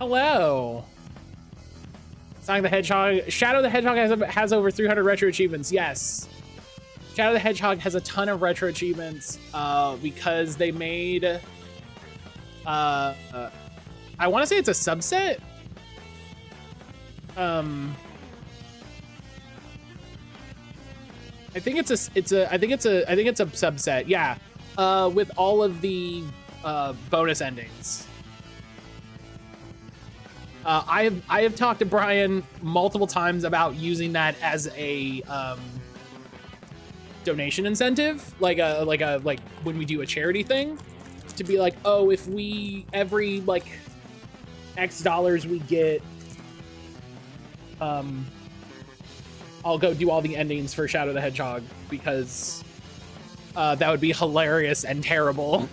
Hello. Sonic the Hedgehog. Shadow the Hedgehog has over 300 retro achievements. Yes. Shadow the Hedgehog has a ton of retro achievements because they made... I want to say it's a subset. I think it's a subset. Yeah. With all of the bonus endings. I have talked to Brian multiple times about using that as a donation incentive, like when we do a charity thing, to be like, oh, if we every like X dollars we get, I'll go do all the endings for Shadow the Hedgehog because that would be hilarious and terrible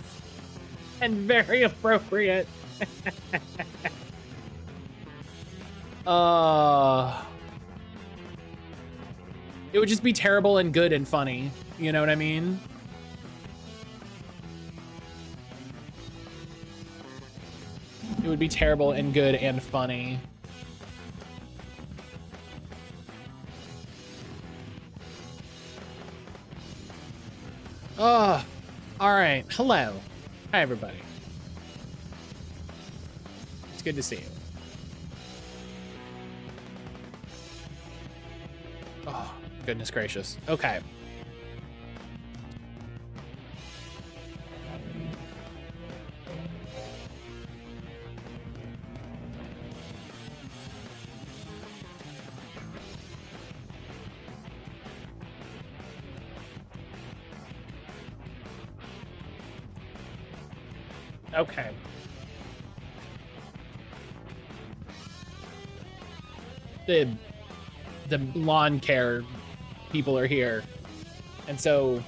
and very appropriate. It would just be terrible and good and funny. You know what I mean? It would be terrible and good and funny. Oh, all right. Hello. Hi, everybody. It's good to see you. Oh, goodness gracious. Okay. Okay. The lawn care people are here. And so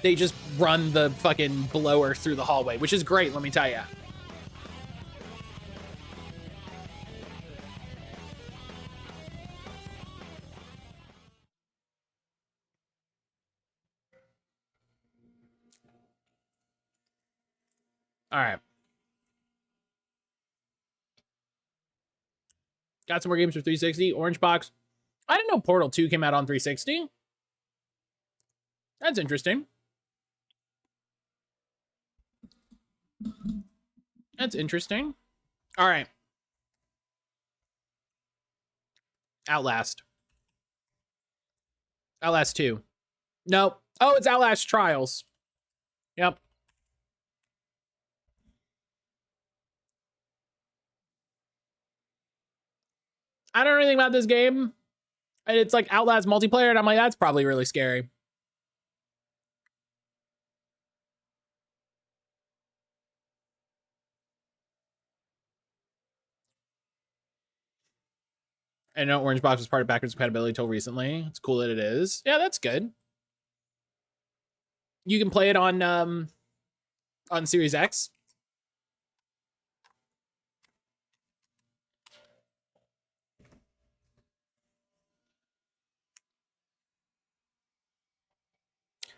they just run the fucking blower through the hallway, which is great, let me tell you. All right. Got some more games for 360. Orange Box. I didn't know Portal 2 came out on 360. That's interesting. That's interesting. All right. Outlast. Outlast 2. Nope. Oh, it's Outlast Trials. Yep. I don't know anything about this game. And it's like Outlast multiplayer, and I'm like, that's probably really scary. I know Orange Box was part of backwards compatibility until recently. It's cool that it is. Yeah, that's good. You can play it on Series X.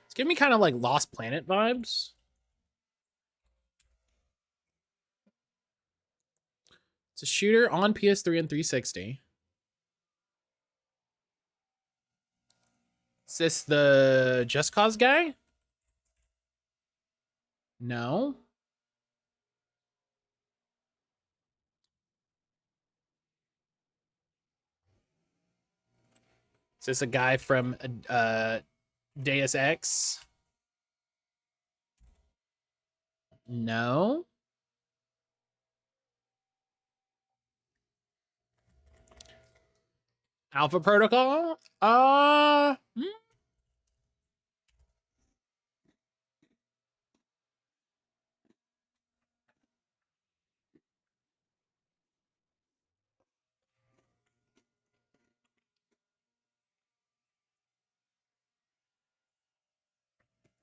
It's giving me kind of like Lost Planet vibes. It's a shooter on PS3 and 360. Is this the Just Cause guy? No. Is this a guy from Deus Ex? No. Alpha Protocol?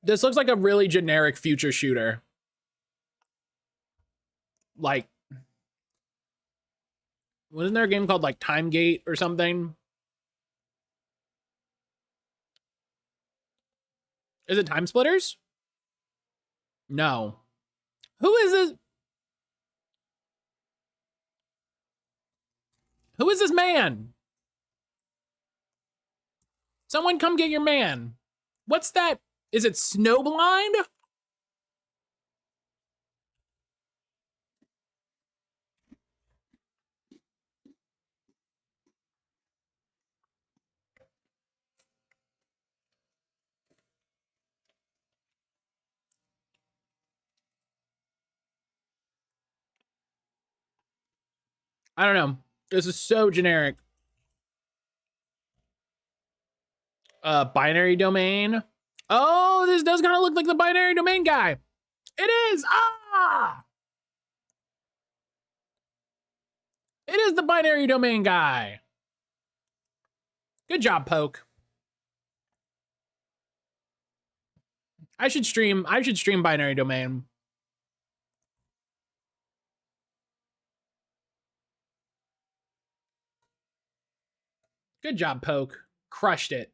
This looks like a really generic future shooter. Like, wasn't there a game called like Time Gate or something? Is it Time Splitters? No. Who is this? Who is this man? Someone come get your man. What's that? Is it Snowblind? I don't know. This is so generic. Binary domain. Oh, this does kind of look like the binary domain guy. It is. Ah! It is the binary domain guy. Good job, Poke. I should stream binary domain. Good job, Poke. Crushed it.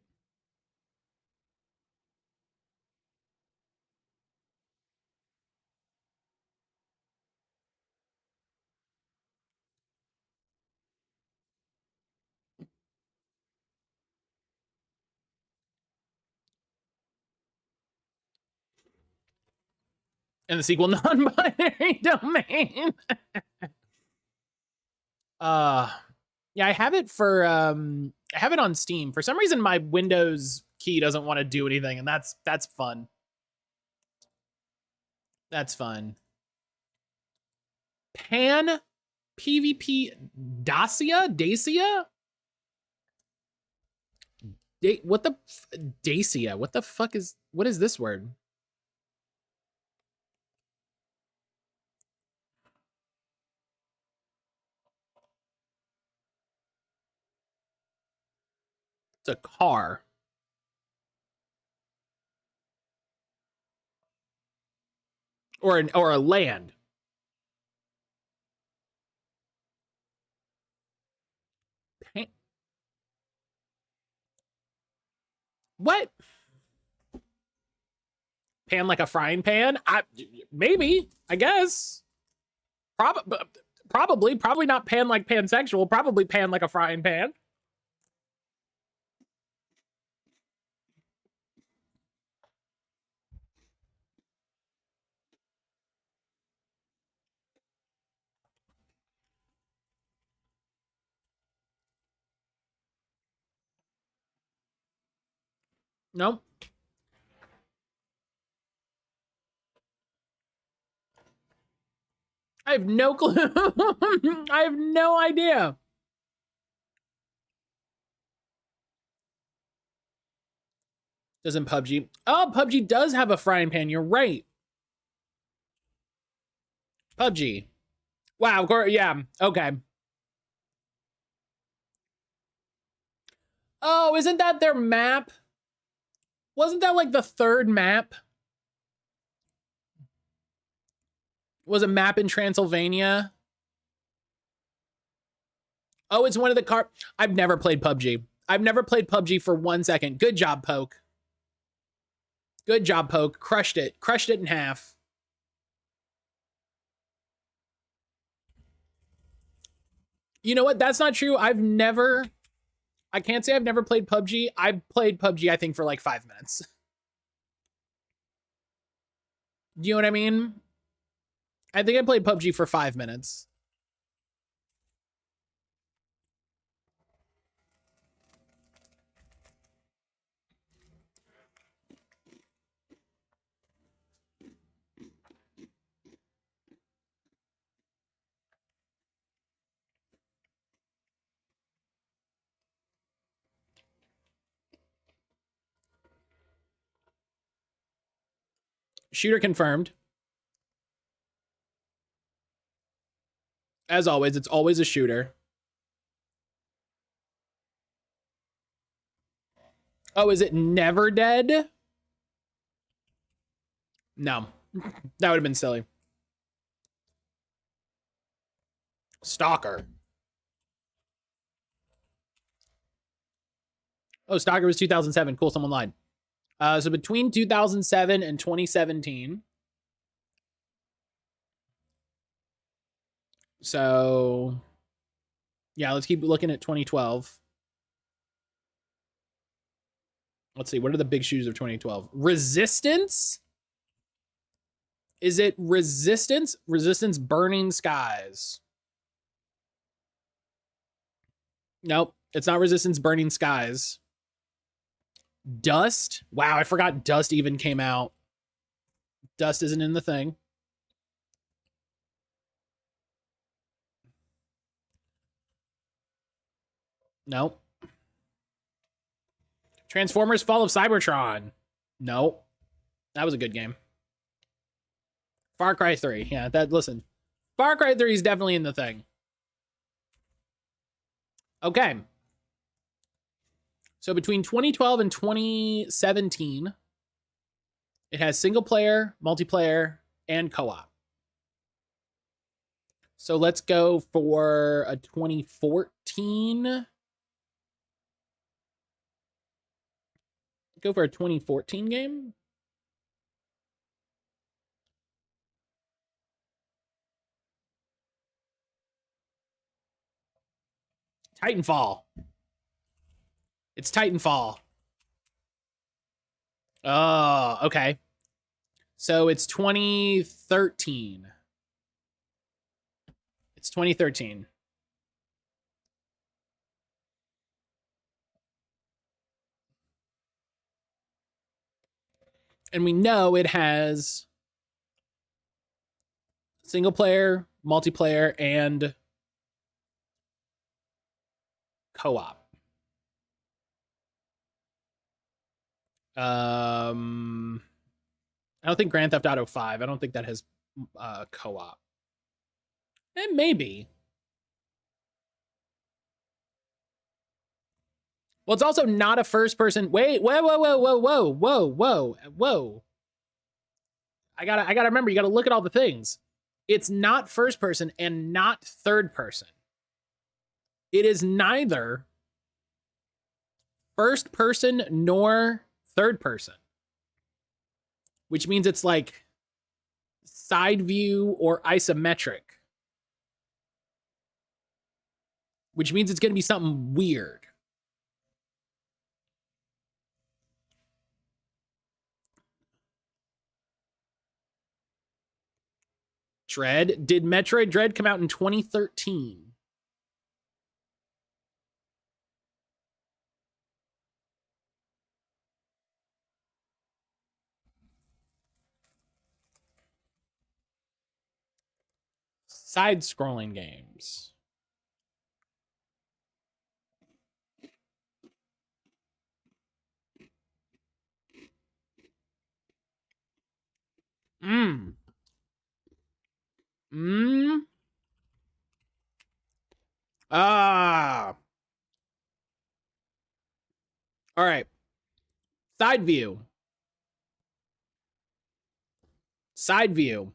And the sequel, non-binary domain. Yeah, I have it for I have it on Steam. For some reason my Windows key doesn't want to do anything, and that's fun. That's fun. Pan PvP Dacia? What the Dacia? What the fuck is what is this word? It's a car. Or a land. Pan. What? Pan like a frying pan? Maybe, I guess. Probably not pan like pansexual. Probably pan like a frying pan. Nope. I have no clue. I have no idea. Doesn't PUBG? Oh, PUBG does have a frying pan. You're right. PUBG. Wow. Yeah. Okay. Oh, isn't that their map? Wasn't that like the third map? Was a map in Transylvania? Oh, it's one of the car. I've never played PUBG. I've never played PUBG for 1 second. Good job, Poke. Good job, Poke. Crushed it. Crushed it in half. You know what? That's not true. I can't say I've never played PUBG. I played PUBG, I think, for like 5 minutes. Do you know what I mean? I think I played PUBG for 5 minutes. Shooter confirmed. As always, it's always a shooter. Oh, is it Never Dead? No. That would have been silly. Stalker. Oh, Stalker was 2007. Cool, someone lied. So between 2007 and 2017. So Yeah, let's keep looking at 2012. Let's see, what are the big shoes of 2012? Resistance? Is it Resistance? Resistance Burning Skies. Nope, it's not Resistance Burning Skies. Dust? Wow, I forgot Dust even came out. Dust isn't in the thing. Nope. Transformers Fall of Cybertron. Nope. That was a good game. Far Cry 3. Yeah, listen. Far Cry 3 is definitely in the thing. Okay. So between 2012 and 2017, it has single player, multiplayer, and co-op. So let's go for a 2014. Go for a 2014 game. Titanfall. It's Titanfall. Oh, okay. So it's 2013. It's 2013. And we know it has single player, multiplayer, and co-op. I don't think Grand Theft Auto 5. I don't think that has co-op. And maybe. Well, it's also not a first person. Wait, whoa. I gotta remember, you gotta look at all the things. It's not first person and not third person. It is neither first person nor third person, which means it's like side view or isometric, which means it's gonna be something weird. Dread. Did Metroid Dread come out in 2013? Side-scrolling games. Mm. Ah. All right. Side view. Side view.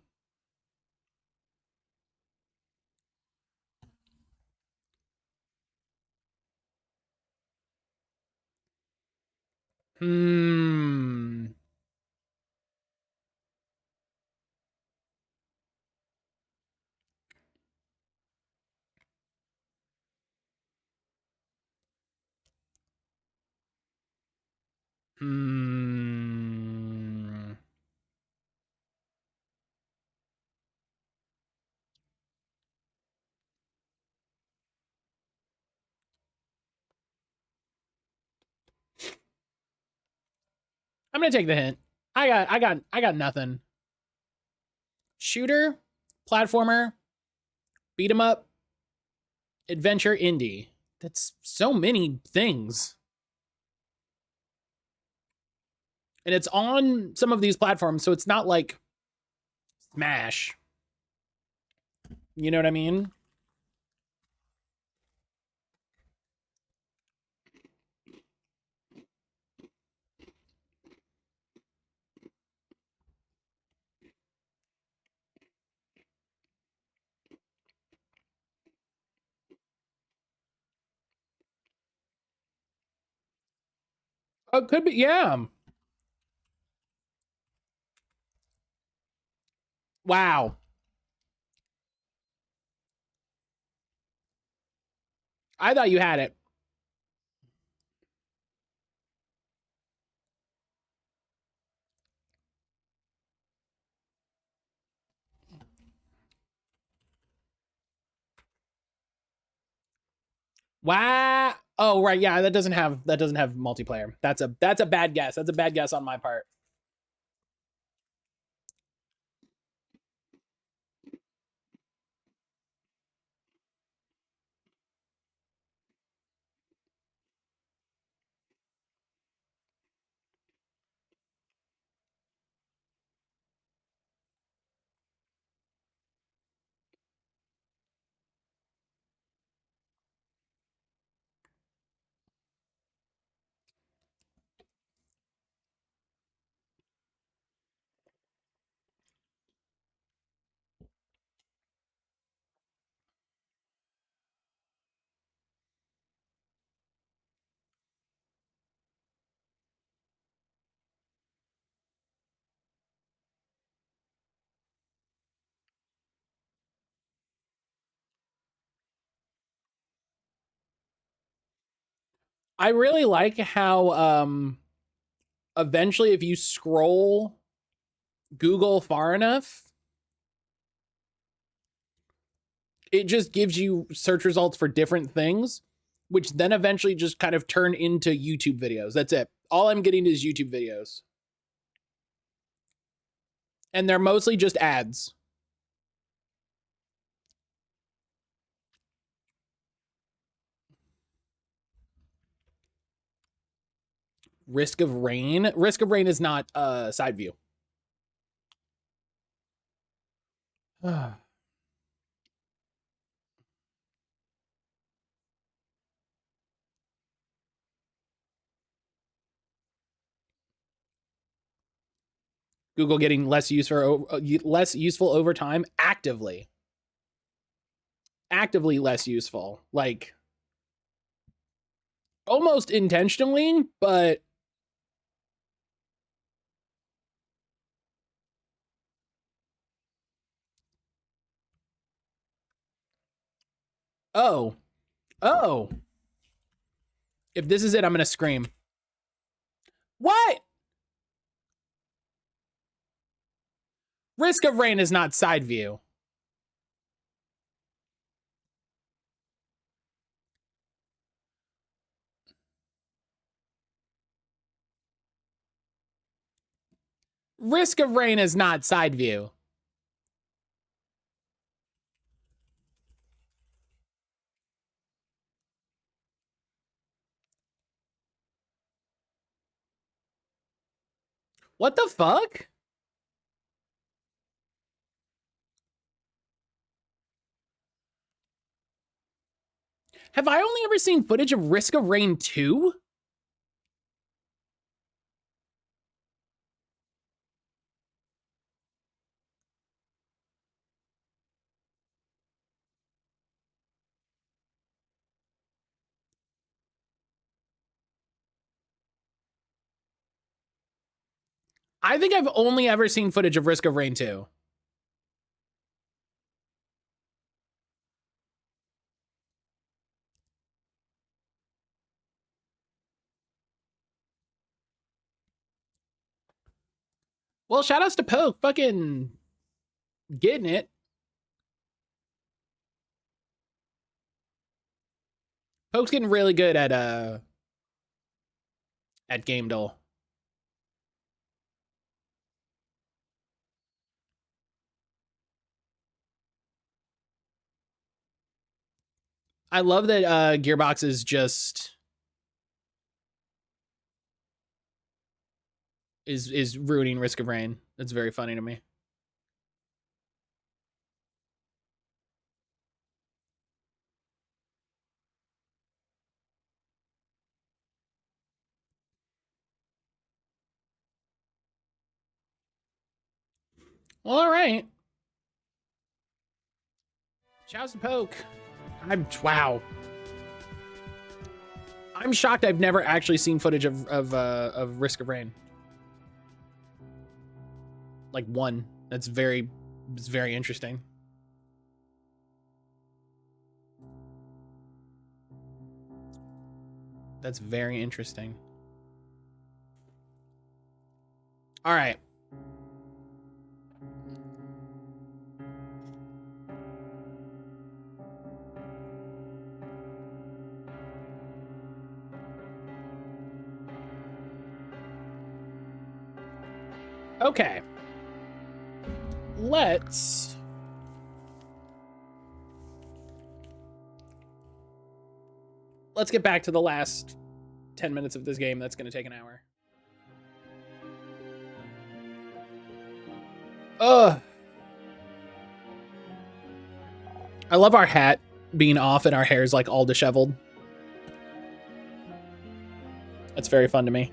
Hmm. Hmm. I'm gonna take the hint. I got nothing. Shooter, platformer, beat 'em up, adventure, indie. That's so many things. And it's on some of these platforms, so it's not like Smash. You know what I mean? Oh, it could be, yeah. Wow. I thought you had it. Wow. Oh, right. Yeah, that doesn't have multiplayer. That's a bad guess. That's a bad guess on my part. I really like how eventually if you scroll Google far enough, it just gives you search results for different things, which then eventually just kind of turn into YouTube videos. That's it. All I'm getting is YouTube videos. And they're mostly just ads. Risk of Rain. Risk of Rain is not side view. Google getting less useful over time actively less useful, like almost intentionally, but oh if this is it, I'm gonna scream. What? Risk of Rain is not side view. Risk of Rain is not side view. What the fuck? Have I only ever seen footage of Risk of Rain 2? I think I've only ever seen footage of Risk of Rain 2. Well, shoutouts to Poke, fucking getting it. Poke's getting really good at Game Dull. I love that Gearbox is just is ruining Risk of Rain. That's very funny to me. Well, all right. Shouts to Poke. Wow. I'm shocked I've never actually seen footage of Risk of Rain. Like one. It's very interesting. That's very interesting. All right. Okay. Let's get back to the last 10 minutes of this game. That's going to take an hour. I love our hat being off and our hair's like all disheveled. That's very fun to me.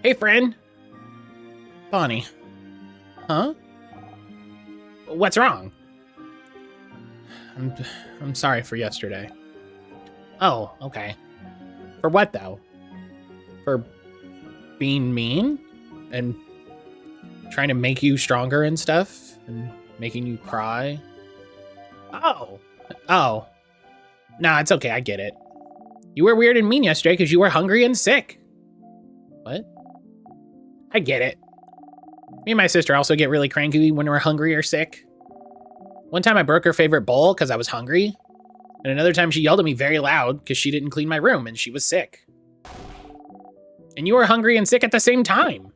Hey, friend. Bonnie. Huh? What's wrong? I'm sorry for yesterday. Oh, okay. For what, though? For being mean? And trying to make you stronger and stuff? And making you cry? Oh. Oh. Nah, it's okay, I get it. You were weird and mean yesterday because you were hungry and sick. What? I get it. Me and my sister also get really cranky when we're hungry or sick. One time I broke her favorite bowl because I was hungry. And another time she yelled at me very loud because she didn't clean my room and she was sick. And you were hungry and sick at the same time.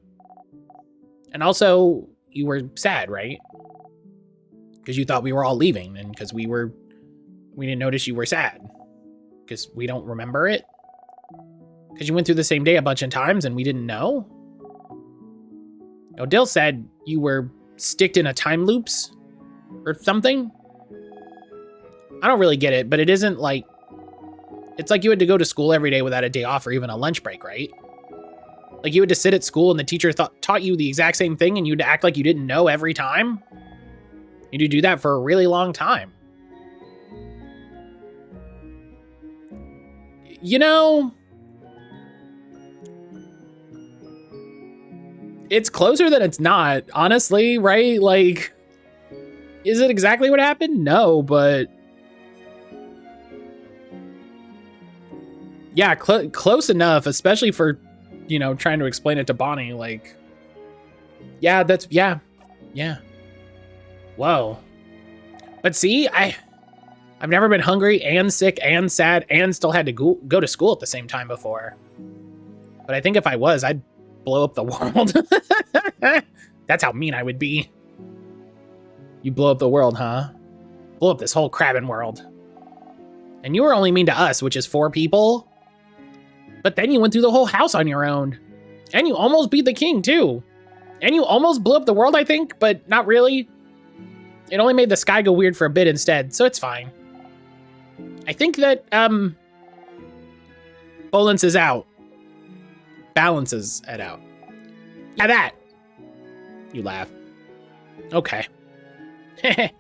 And also, you were sad, right? Because you thought we were all leaving and because we didn't notice you were sad. Because we don't remember it. Because you went through the same day a bunch of times and we didn't know. Dill said you were sticked in a time loops or something. I don't really get it, but it isn't like... It's like you had to go to school every day without a day off or even a lunch break, right? Like you had to sit at school and the teacher taught you the exact same thing and you'd act like you didn't know every time. You had to do that for a really long time. You know... It's closer than it's not, honestly, right? Like, is it exactly what happened? No, but... Yeah, close enough, especially for, you know, trying to explain it to Bonnie, like... Yeah, that's... Yeah. Whoa. But see, I've never been hungry and sick and sad and still had to go to school at the same time before. But I think if I was, I'd blow up the world. That's how mean I would be. You blow up the world, huh? Blow up this whole crabbing world. And you were only mean to us, which is 4 people. But then you went through the whole house on your own. And you almost beat the king, too. And you almost blew up the world, I think, but not really. It only made the sky go weird for a bit instead, so it's fine. I think that, balances out. Balances it out. Yeah, that. You laugh. Okay. I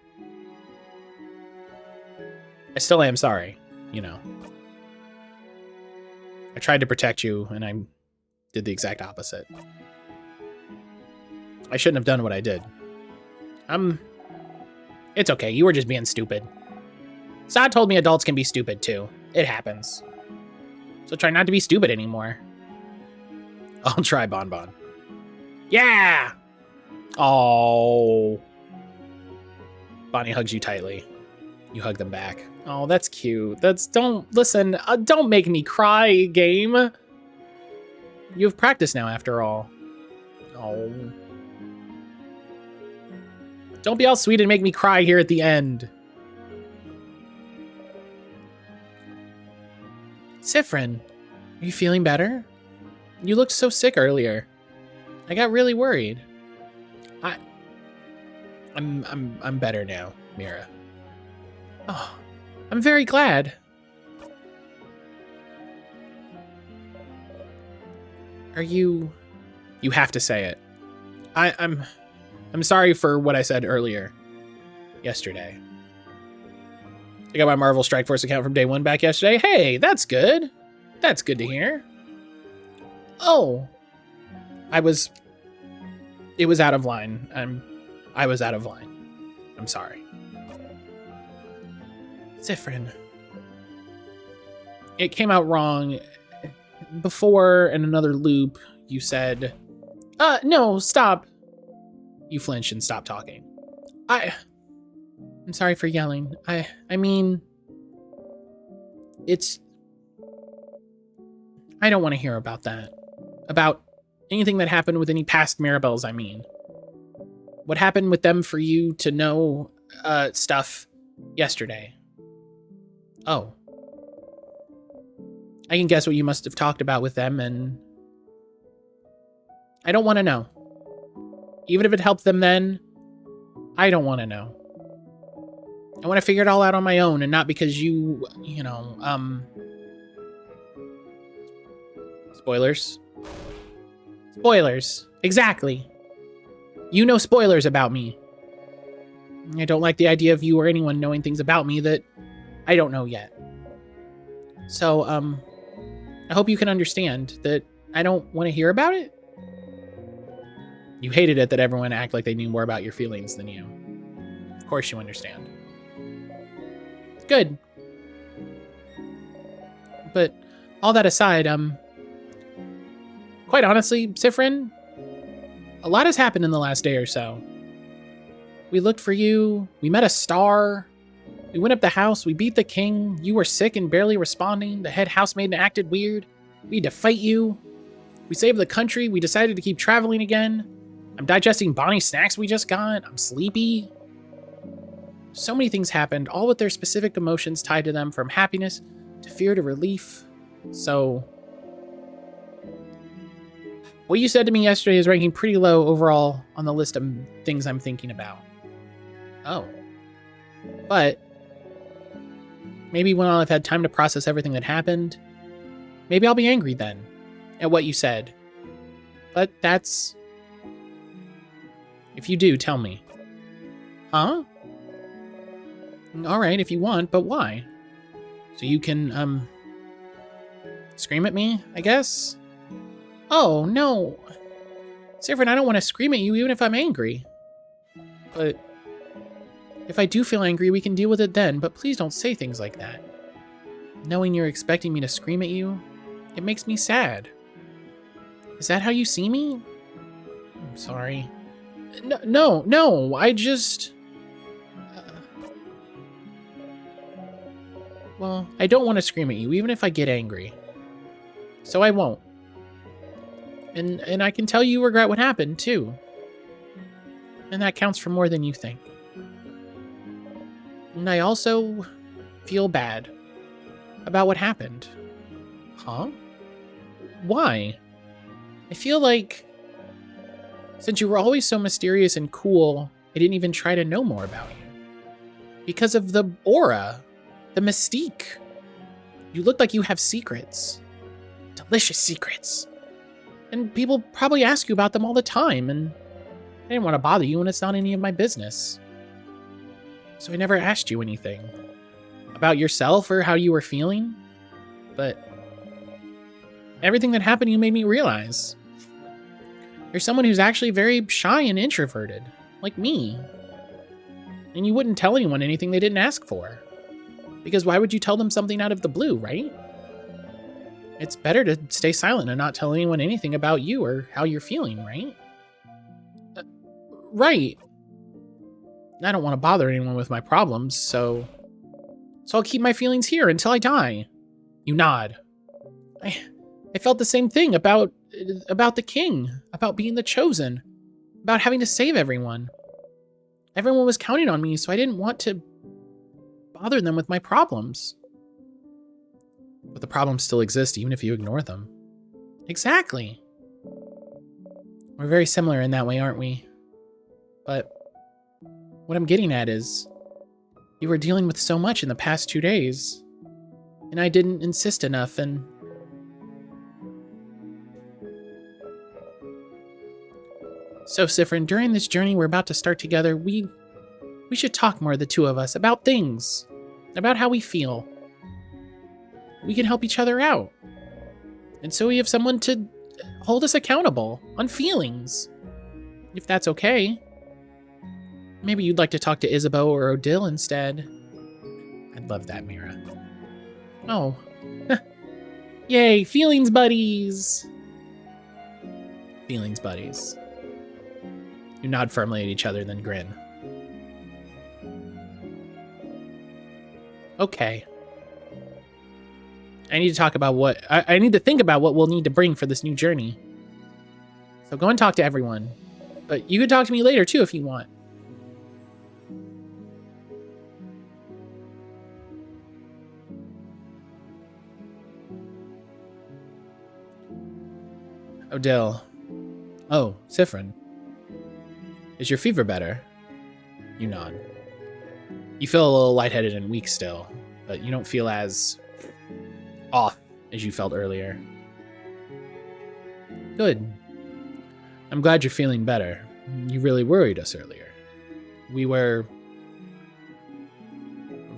still am sorry, you know. I tried to protect you, and I did the exact opposite. I shouldn't have done what I did. It's okay, you were just being stupid. Sod told me adults can be stupid, too. It happens. So try not to be stupid anymore. I'll try, Bonbon. Yeah! Oh. Bonnie hugs you tightly. You hug them back. Oh, that's cute. Don't make me cry, game. You have practice now, after all. Oh. Don't be all sweet and make me cry here at the end. Sifrin, are you feeling better? You looked so sick earlier. I got really worried. I'm better now, Mira. Oh, I'm very glad. Are you... You have to say it. I'm sorry for what I said earlier. Yesterday. I got my Marvel Strike Force account from day 1 back yesterday. Hey, that's good. That's good to hear. Oh. It was out of line. I was out of line. I'm sorry. Zifrin. It came out wrong. Before, in another loop, you said, no, stop. You flinched and stopped talking. I'm sorry for yelling. I mean, I don't want to hear about that. About anything that happened with any past Mirabelles, I mean. What happened with them for you to know, stuff yesterday? Oh. I can guess what you must have talked about with them, and I don't want to know. Even if it helped them then, I don't want to know. I want to figure it all out on my own, and not because you know, spoilers. Spoilers. Exactly. You know spoilers about me. I don't like the idea of you or anyone knowing things about me that I don't know yet. So, I hope you can understand that I don't want to hear about it. You hated it that everyone act like they knew more about your feelings than you. Of course you understand. Good. But all that aside, quite honestly, Zifrin, a lot has happened in the last day or so. We looked for you, we met a star, we went up the house, we beat the king, you were sick and barely responding, the head housemaid acted weird, we had to fight you, we saved the country, we decided to keep traveling again, I'm digesting Bonnie snacks we just got, I'm sleepy. So many things happened, all with their specific emotions tied to them, from happiness to fear to relief. So what you said to me yesterday is ranking pretty low overall on the list of things I'm thinking about. Oh. But maybe when I've had time to process everything that happened, maybe I'll be angry then at what you said. But that's... If you do, tell me. Huh? Alright, if you want, but why? So you can, scream at me, I guess? Oh, no. Zifrin, I don't want to scream at you even if I'm angry. But if I do feel angry, we can deal with it then, but please don't say things like that. Knowing you're expecting me to scream at you, it makes me sad. Is that how you see me? I'm sorry. No, I just... Well, I don't want to scream at you, even if I get angry. So I won't. And I can tell you regret what happened, too. And that counts for more than you think. And I also feel bad about what happened. Huh? Why? I feel like, since you were always so mysterious and cool, I didn't even try to know more about you. Because of the aura, the mystique. You look like you have secrets. Delicious secrets. And people probably ask you about them all the time, and I didn't want to bother you when it's not any of my business. So I never asked you anything about yourself or how you were feeling, but everything that happened you made me realize. You're someone who's actually very shy and introverted, like me. And you wouldn't tell anyone anything they didn't ask for. Because why would you tell them something out of the blue, right? It's better to stay silent and not tell anyone anything about you or how you're feeling, right? Right. I don't want to bother anyone with my problems, so I'll keep my feelings here until I die. You nod. I felt the same thing about the king, about being the chosen, about having to save everyone. Everyone was counting on me, so I didn't want to bother them with my problems. But the problems still exist even if you ignore them. Exactly. We're very similar in that way, aren't we? But what I'm getting at is, you were dealing with so much in the past 2 days, and I didn't insist enough, and... So, Zifrin, during this journey we're about to start together, we should talk more, the two of us, about things. About how we feel. We can help each other out. And so we have someone to hold us accountable on feelings. If that's okay. Maybe you'd like to talk to Isabeau or Odile instead. I'd love that, Mira. Oh. Yay, feelings buddies. Feelings buddies. You nod firmly at each other, then grin. Okay. I need to talk about what... I need to think about what we'll need to bring for this new journey. So go and talk to everyone. But you can talk to me later, too, if you want. Odell. Oh, Sifrin. Is your fever better? You nod. You feel a little lightheaded and weak still, but you don't feel as off as you felt earlier. Good. I'm glad you're feeling better. You really worried us earlier. We were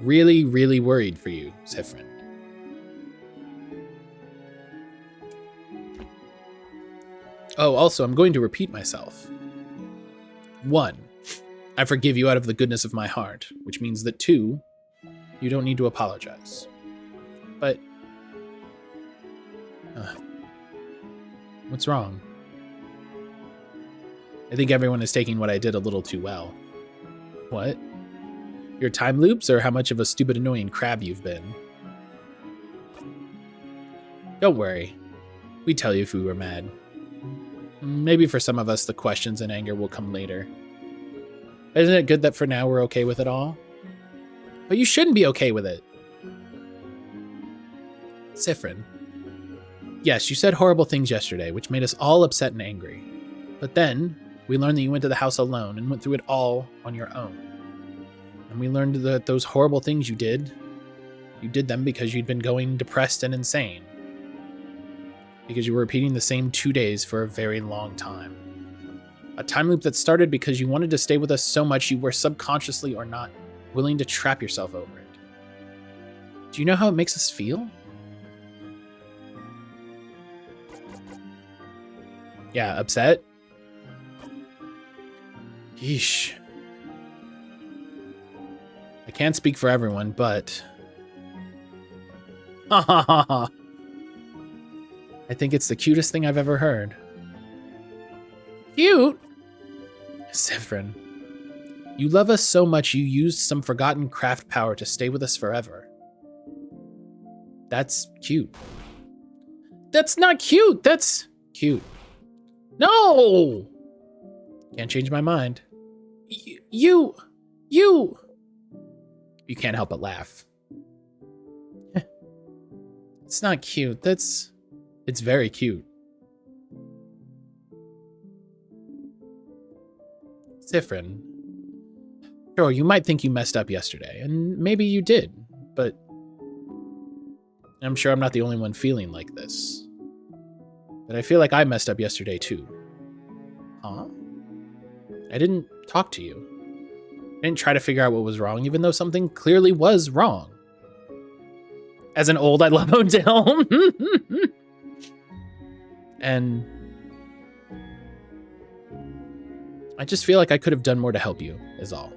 really, really worried for you, Sifrin. Oh, also, I'm going to repeat myself. 1, I forgive you out of the goodness of my heart, which means that 2, you don't need to apologize. But... what's wrong? I think everyone is taking what I did a little too well. What? Your time loops, or how much of a stupid, annoying crab you've been? Don't worry. We'd tell you if we were mad. Maybe for some of us, the questions and anger will come later. Isn't it good that for now we're okay with it all? But you shouldn't be okay with it. Sifrin. Yes, you said horrible things yesterday, which made us all upset and angry. But then, we learned that you went to the house alone and went through it all on your own. And we learned that those horrible things you did them because you'd been going depressed and insane. Because you were repeating the same 2 days for a very long time. A time loop that started because you wanted to stay with us so much you were subconsciously or not willing to trap yourself over it. Do you know how it makes us feel? Yeah, upset? Yeesh. I can't speak for everyone, but... Ha ha ha ha. I think it's the cutest thing I've ever heard. Cute? Sifrin, you love us so much you used some forgotten craft power to stay with us forever. That's cute. That's not cute! That's cute. No! Can't change my mind. You can't help but laugh. It's not cute. It's very cute. Sifrin. Sure, you might think you messed up yesterday, and maybe you did, but I'm sure I'm not the only one feeling like this. But I feel like I messed up yesterday too. Huh? I didn't talk to you. I didn't try to figure out what was wrong, even though something clearly was wrong. As an old, I love Odell. And I just feel like I could have done more to help you, is all.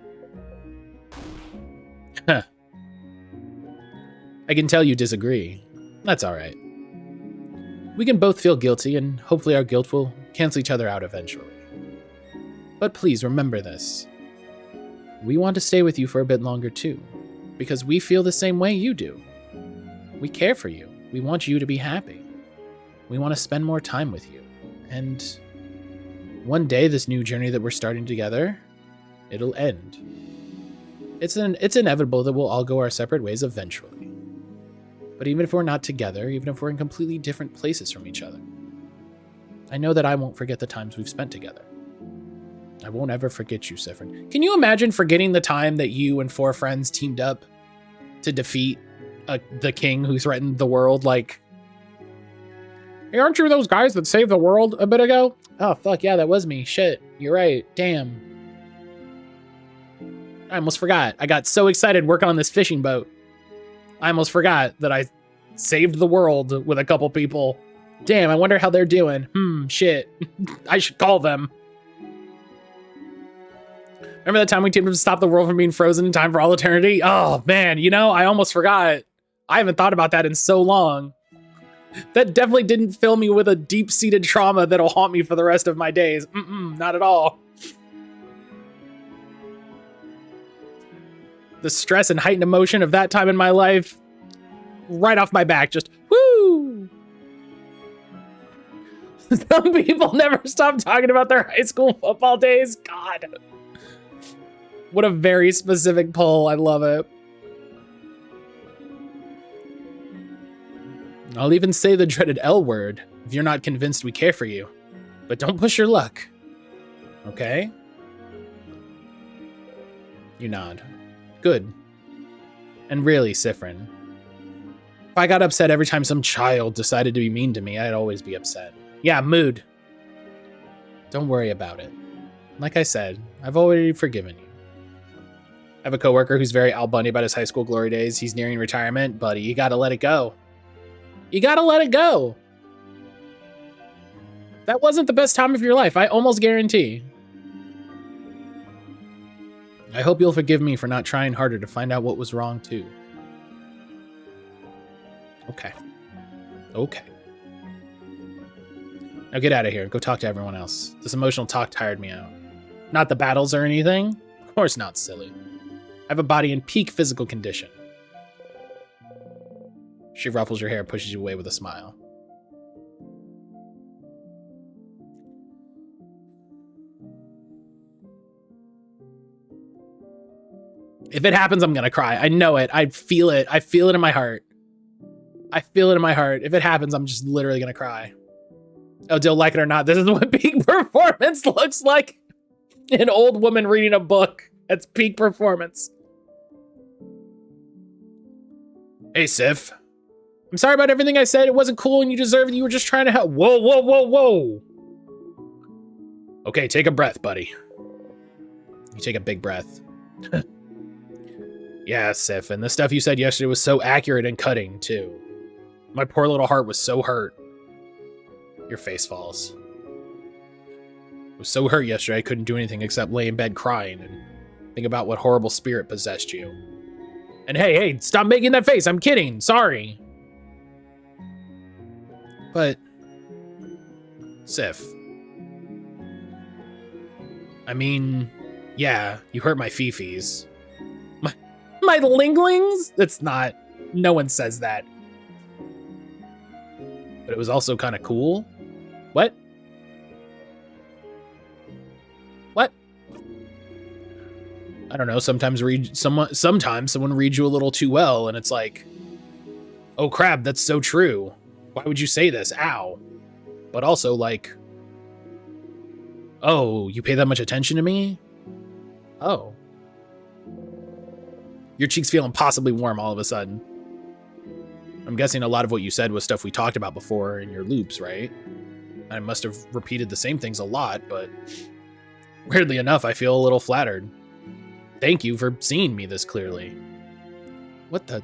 I can tell you disagree. That's all right. We can both feel guilty, and hopefully our guilt will cancel each other out eventually. But please remember this. We want to stay with you for a bit longer too, because we feel the same way you do. We care for you. We want you to be happy. We want to spend more time with you. And one day, this new journey that we're starting together, it'll end. It's inevitable that we'll all go our separate ways eventually. But even if we're not together, even if we're in completely different places from each other, I know that I won't forget the times we've spent together. I won't ever forget you, Sifrin. Can you imagine forgetting the time that you and 4 friends teamed up to defeat the king who threatened the world? Like, hey, aren't you those guys that saved the world a bit ago? Oh, fuck, yeah, that was me. Shit, you're right. Damn. I almost forgot. I got so excited working on this fishing boat. I almost forgot that I saved the world with a couple people. Damn, I wonder how they're doing. Shit. I should call them. Remember that time we teamed up to stop the world from being frozen in time for all eternity? Oh, man, you know, I almost forgot. I haven't thought about that in so long. That definitely didn't fill me with a deep-seated trauma that'll haunt me for the rest of my days. Not at all. The stress and heightened emotion of that time in my life, right off my back, just woo! Some people never stop talking about their high school football days. God. What a very specific poll. I love it. I'll even say the dreaded L word if you're not convinced we care for you. But don't push your luck. Okay? You nod. Good. And really, Sifrin, if I got upset every time some child decided to be mean to me, I'd always be upset. Yeah, mood. Don't worry about it. Like I said, I've already forgiven you. I have a coworker who's very Al Bundy about his high school glory days. He's nearing retirement, buddy. You gotta let it go. You gotta let it go. That wasn't the best time of your life, I almost guarantee. I hope you'll forgive me for not trying harder to find out what was wrong, too. Okay. Okay. Now get out of here. Go talk to everyone else. This emotional talk tired me out. Not the battles or anything. Of course not, silly. I have a body in peak physical condition. She ruffles your hair, pushes you away with a smile. If it happens, I'm gonna cry. I know it. I feel it. I feel it in my heart. I feel it in my heart. If it happens, I'm just literally gonna cry. Oh, Dill, like it or not, this is what peak performance looks like. An old woman reading a book. That's peak performance. Hey, Sif. I'm sorry about everything I said. It wasn't cool and you deserved it. You were just trying to help. Whoa, whoa, whoa, whoa. Okay, take a breath, buddy. You take a big breath. Yeah, Sif, and the stuff you said yesterday was so accurate and cutting, too. My poor little heart was so hurt. Your face falls. I was so hurt yesterday I couldn't do anything except lay in bed crying and think about what horrible spirit possessed you. And hey, stop making that face. I'm kidding. Sorry. But, Sif, I mean, yeah, you hurt my fifis. My linglings? That's not, no one says that. But it was also kind of cool. What? What? I don't know, sometimes someone reads you a little too well and it's like, oh crap, that's so true. Why would you say this? Ow. But also like, oh, you pay that much attention to me? Oh. Your cheeks feel impossibly warm all of a sudden. I'm guessing a lot of what you said was stuff we talked about before in your loops, right? I must have repeated the same things a lot, but weirdly enough, I feel a little flattered. Thank you for seeing me this clearly. What the?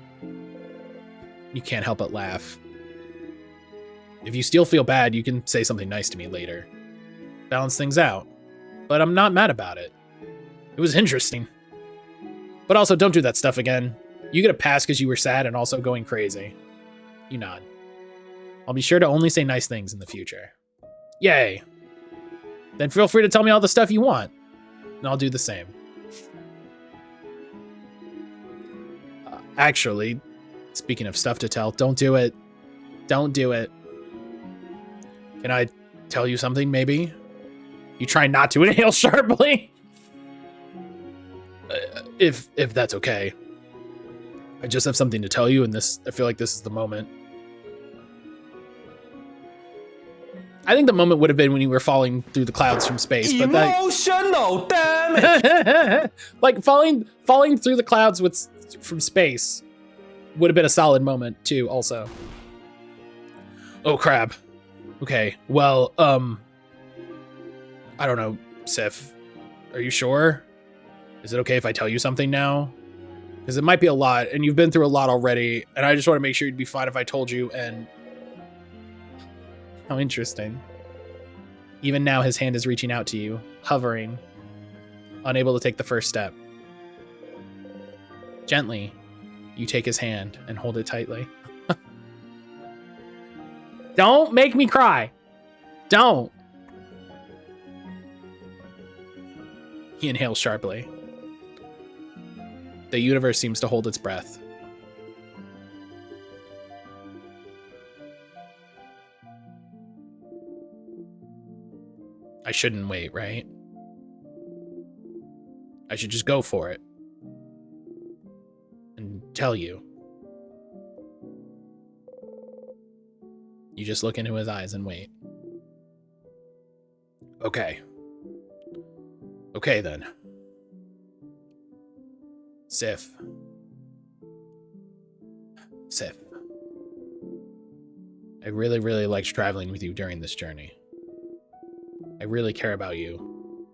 You can't help but laugh. If you still feel bad, you can say something nice to me later. Balance things out. But I'm not mad about it. It was interesting. But also, don't do that stuff again. You get a pass because you were sad and also going crazy. You nod. I'll be sure to only say nice things in the future. Yay. Then feel free to tell me all the stuff you want. And I'll do the same. Actually, speaking of stuff to tell, don't do it. Don't do it. Can I tell you something, maybe? You try not to inhale sharply. If that's okay. I just have something to tell you, and I feel like this is the moment. I think the moment would have been when you were falling through the clouds from space, but emotional damage. Like falling through the clouds from space would have been a solid moment too, also. Oh crap. Okay, well, I don't know, Sif. Are you sure? Is it okay if I tell you something now? Because it might be a lot, and you've been through a lot already, and I just want to make sure you'd be fine if I told you, and... How interesting. Even now, his hand is reaching out to you, hovering. unable to take the first step. Gently, you take his hand and hold it tightly. Don't make me cry. Don't. He inhales sharply. The universe seems to hold its breath. I shouldn't wait, right? I should just go for it. And tell you. You just look into his eyes and wait. Okay. Okay, then. Sif. I really, really liked traveling with you during this journey. I really care about you.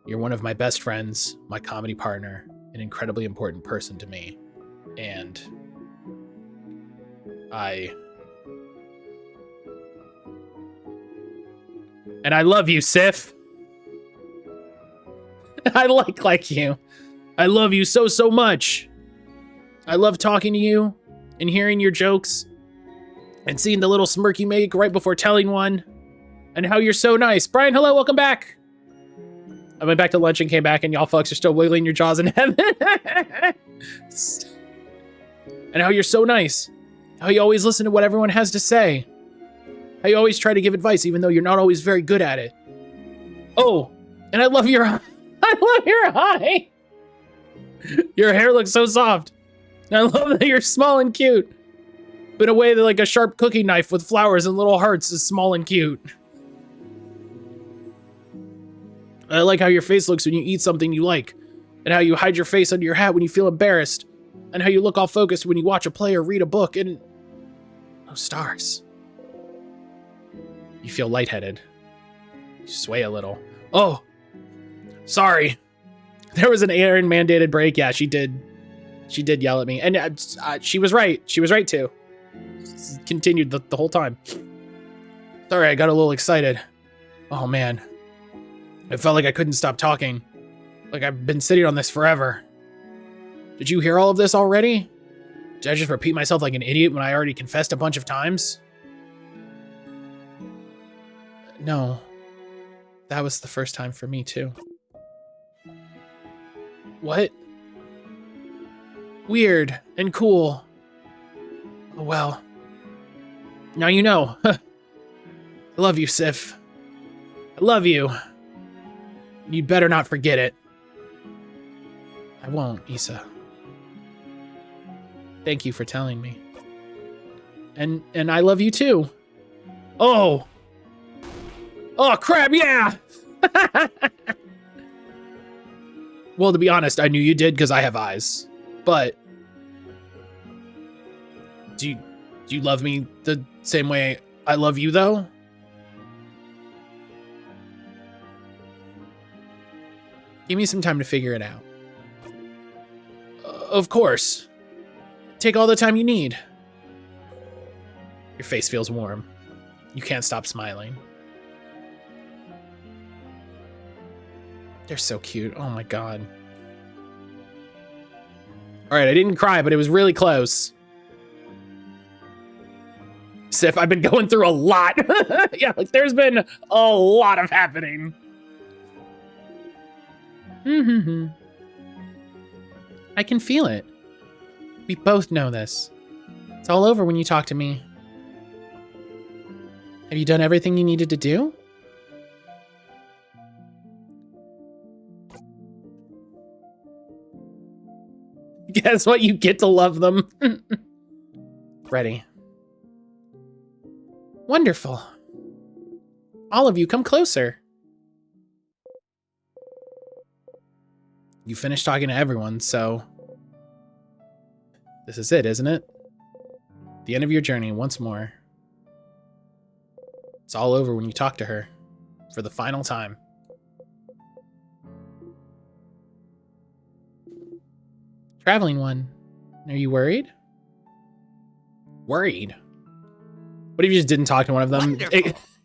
You're one of my best friends, my comedy partner, an incredibly important person to me. And I love you, Sif. I like you. I love you so much. I love talking to you and hearing your jokes and seeing the little smirk you make right before telling one and how you're so nice. Brian, hello, welcome back. I went back to lunch and came back and y'all fucks are still wiggling your jaws in heaven. And how you're so nice. How you always listen to what everyone has to say. How you always try to give advice even though you're not always very good at it. Oh, and I love your eye. Your hair looks so soft. And I love that you're small and cute. But in a way that like a sharp cookie knife with flowers and little hearts is small and cute. I like how your face looks when you eat something you like. And how you hide your face under your hat when you feel embarrassed. And how you look all focused when you watch a play or read a book and... oh, stars. You feel lightheaded. You sway a little. Oh, sorry. There was an Aaron mandated break. Yeah, she did. She did yell at me. And she was right. She was right too. Continued the whole time. Sorry, I got a little excited. Oh man. I felt like I couldn't stop talking. Like I've been sitting on this forever. Did you hear all of this already? Did I just repeat myself like an idiot when I already confessed a bunch of times? No. That was the first time for me too. What? Weird and cool. Oh well. Now you know. I love you, Sif. I love you. You'd better not forget it. I won't, Issa. Thank you for telling me. And I love you too. Oh! Oh crap, yeah! Well, to be honest, I knew you did because I have eyes. But do you love me the same way I love you though? Give me some time to figure it out. Of course. Take all the time you need. Your face feels warm. You can't stop smiling. They're so cute. Oh my god. Alright, I didn't cry, but it was really close. Sif, I've been going through a lot. Yeah, like there's been a lot of happening. I can feel it. We both know this. It's all over when you talk to me. Have you done everything you needed to do? Guess what? You get to love them. Ready. Wonderful. All of you come closer. You finished talking to everyone, so... this is it, isn't it? The end of your journey once more. It's all over when you talk to her. For the final time. Traveling one. Are you worried? Worried? What if you just didn't talk to one of them?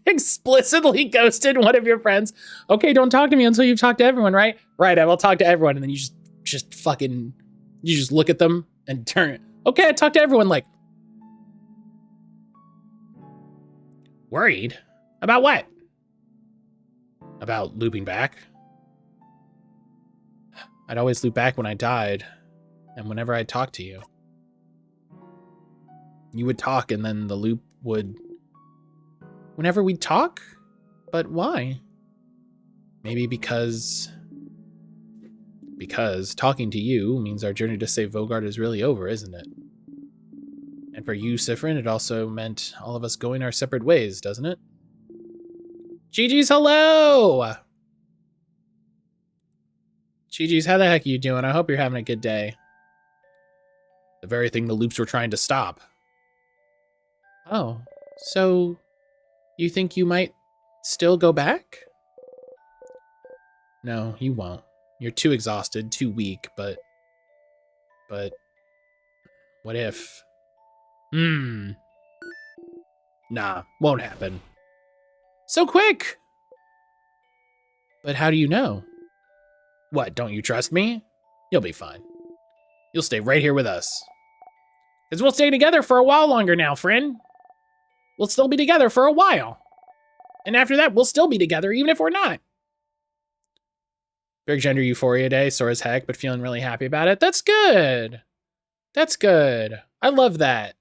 explicitly ghosted one of your friends. Okay, don't talk to me until you've talked to everyone, right? Right, I will talk to everyone. And then you just fucking, you just look at them and turn. Okay, I talked to everyone. Like, worried? About what? About looping back? I'd always loop back when I died, and whenever I talked to you. You would talk, and then the loop would... Whenever we'd talk? But why? Maybe because talking to you means our journey to save Vogard is really over, isn't it? And for you, Sifrin, it also meant all of us going our separate ways, doesn't it? GG's hello! GG's, how the heck are you doing? I hope you're having a good day. The very thing the loops were trying to stop. Oh, so you think you might still go back? No, you won't. You're too exhausted, too weak, but what if? Nah, won't happen. So quick! But how do you know? What, don't you trust me? You'll be fine. You'll stay right here with us. Because we'll stay together for a while longer now, friend. We'll still be together for a while. And after that, we'll still be together, even if we're not. Big gender euphoria day, sore as heck, but feeling really happy about it. That's good. That's good. I love that.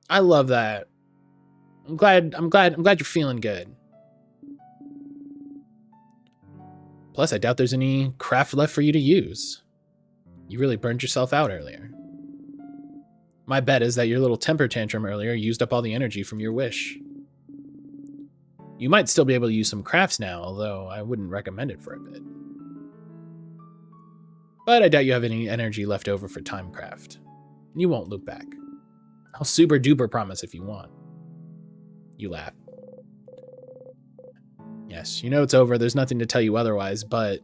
I love that. I'm glad you're feeling good. Plus, I doubt there's any craft left for you to use. You really burned yourself out earlier. My bet is that your little temper tantrum earlier used up all the energy from your wish. You might still be able to use some crafts now, although I wouldn't recommend it for a bit. But I doubt you have any energy left over for timecraft. You won't loop back. I'll super duper promise if you want. You laugh. Yes, you know it's over. There's nothing to tell you otherwise, but...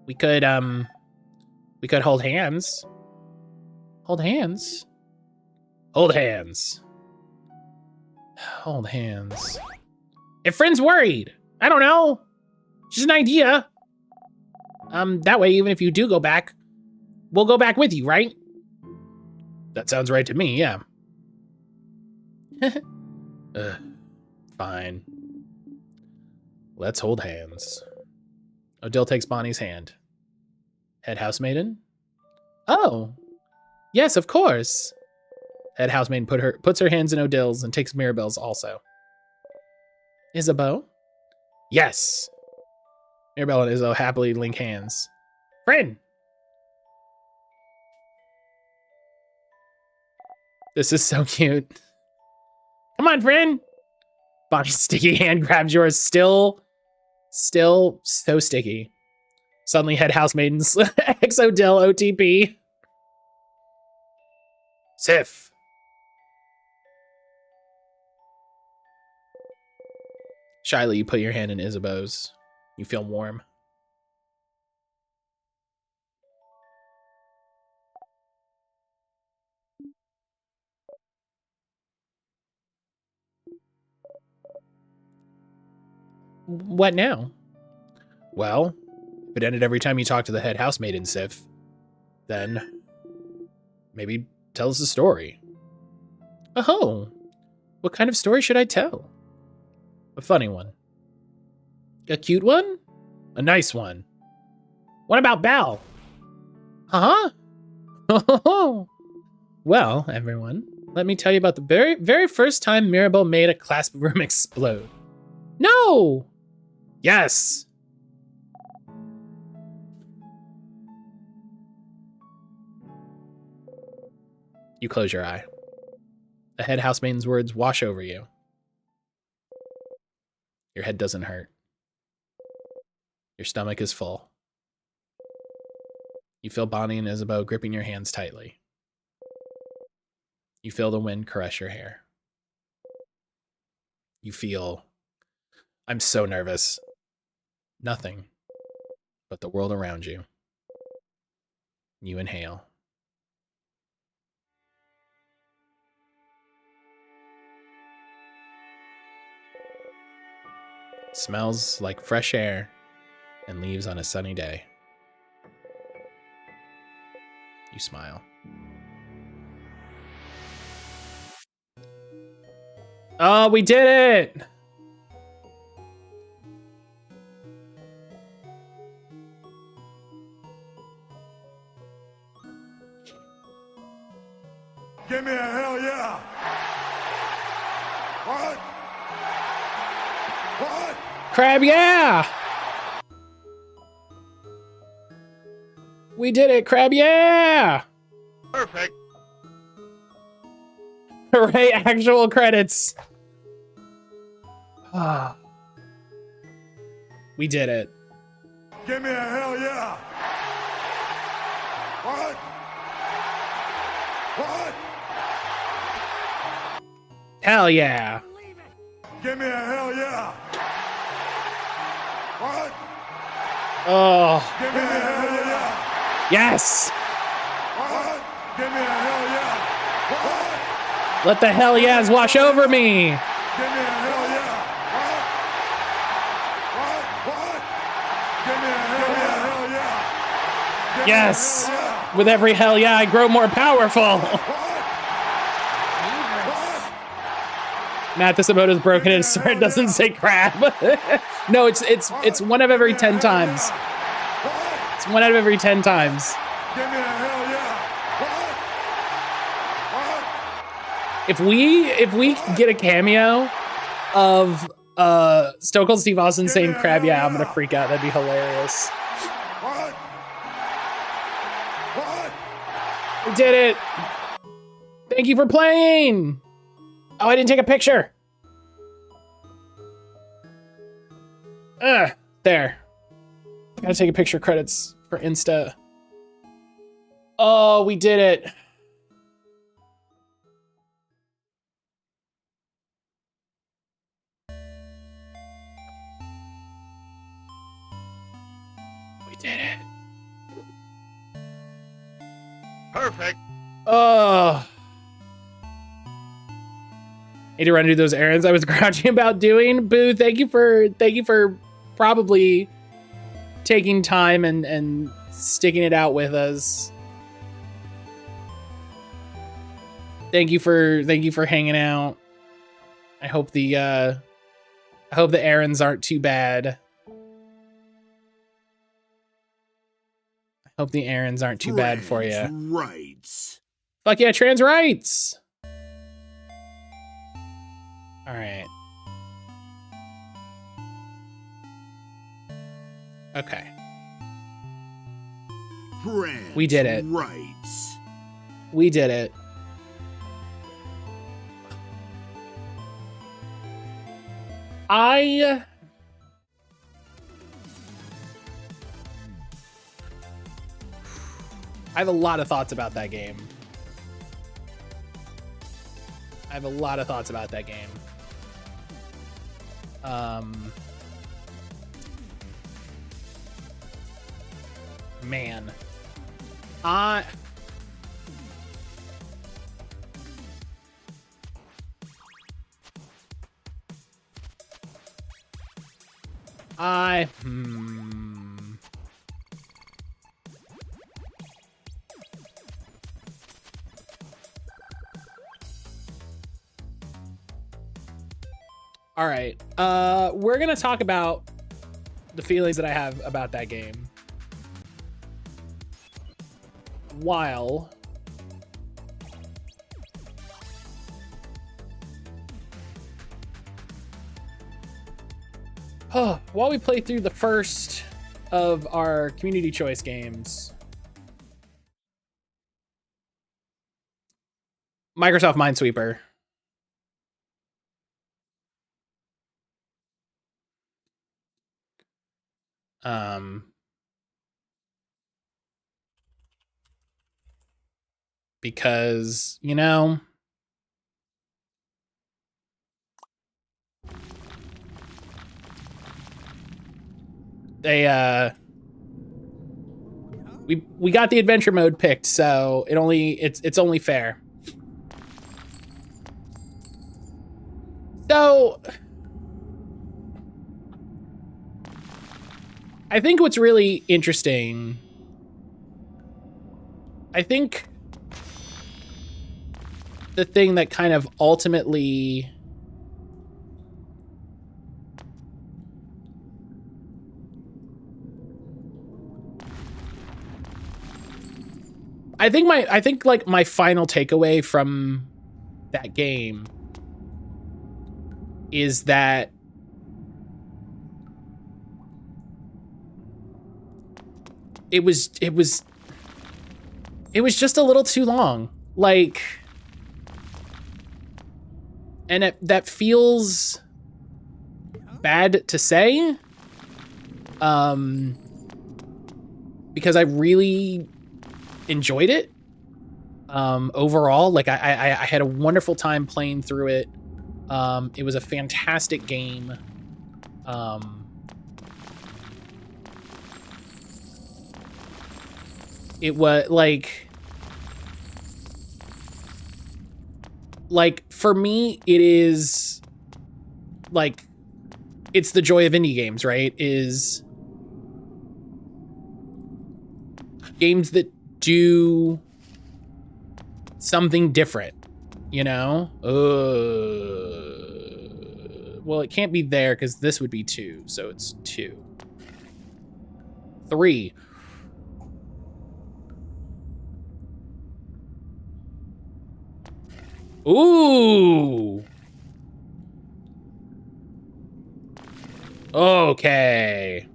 We could hold hands. Hold hands? Hold hands. Hold hands. If Friend's worried, I don't know. Just an idea. That way, even if you do go back, we'll go back with you, right? That sounds right to me, yeah. Fine. Let's hold hands. Odile takes Bonnie's hand. Head housemaiden? Oh, yes, of course. Head housemaiden puts her hands in Odile's and takes Mirabelle's also. Isabeau? Yes. Mirabelle and Isabeau happily link hands. Friend! This is so cute. Come on, friend! Bonnie's sticky hand grabs yours, still so sticky. Suddenly, head housemaidens Exodil OTP. Sif. Shyly, you put your hand in Isabeau's. You feel warm. What now? Well, if it ended every time you talk to the head housemaid, Sif, then maybe tell us a story. Oh, what kind of story should I tell? A funny one. A cute one? A nice one. What about Belle? Huh? Well, everyone, let me tell you about the very first time Mirabelle made a clasp room explode. No! Yes! You close your eye. The head housemaiden's words wash over you. Your head doesn't hurt. Your stomach is full. You feel Bonnie and Isabeau gripping your hands tightly. You feel the wind caress your hair. You feel... I'm so nervous. Nothing but the world around you. You inhale. Smells like fresh air and leaves on a sunny day. You smile. Oh, we did it! Give me a hell yeah! What? What? Crab, yeah! We did it, Crab, yeah! Perfect. Hooray, actual credits. Ah. We did it. Give me a hell yeah! What? What? Hell yeah. Give me a hell yeah! What? Oh, Give me a hell yeah! yes! What? Give me a hell yeah! What? Let the hell yeahs wash over me! Give me a hell yeah! What? Give me a hell yeah! Give me Yes! a hell yeah! With every hell yeah, I grow more powerful! Matt, this emote is broken and swear it doesn't say crab. No, it's one of every 10 times. It's one out of every 10 times. Give me a hell yeah! If we get a cameo of Stone Cold Steve Austin saying crab, yeah, I'm gonna freak out. That'd be hilarious. What? What? We did it. Thank you for playing. Oh, I didn't take a picture. There. I gotta take a picture credits for Insta. Oh, we did it. We did it. Perfect. Oh. Need to run through those errands I was grouching about doing. Boo, thank you for probably taking time and sticking it out with us. Thank you for hanging out. I hope the errands aren't too bad. I hope the errands aren't too bad for you. Rights. Fuck yeah, trans rights. All right. Okay. We did it. Rights. We did it. I have a lot of thoughts about that game. Man. All right. We're gonna talk about the feelings that I have about that game while we play through the first of our community choice games. Microsoft Minesweeper. Because, you know, they we got the adventure mode picked, so it's only fair. So I think what's really interesting, I think the thing that kind of ultimately I think like my final takeaway from that game is that it was just a little too long. Like, and that feels bad to say, because I really enjoyed it. Overall, like I had a wonderful time playing through it. It was a fantastic game. It was like for me, it is like, it's the joy of indie games, right? Is games that do something different, you know? Well, it can't be there because this would be 2, so it's 2. 3. Ooh. Okay.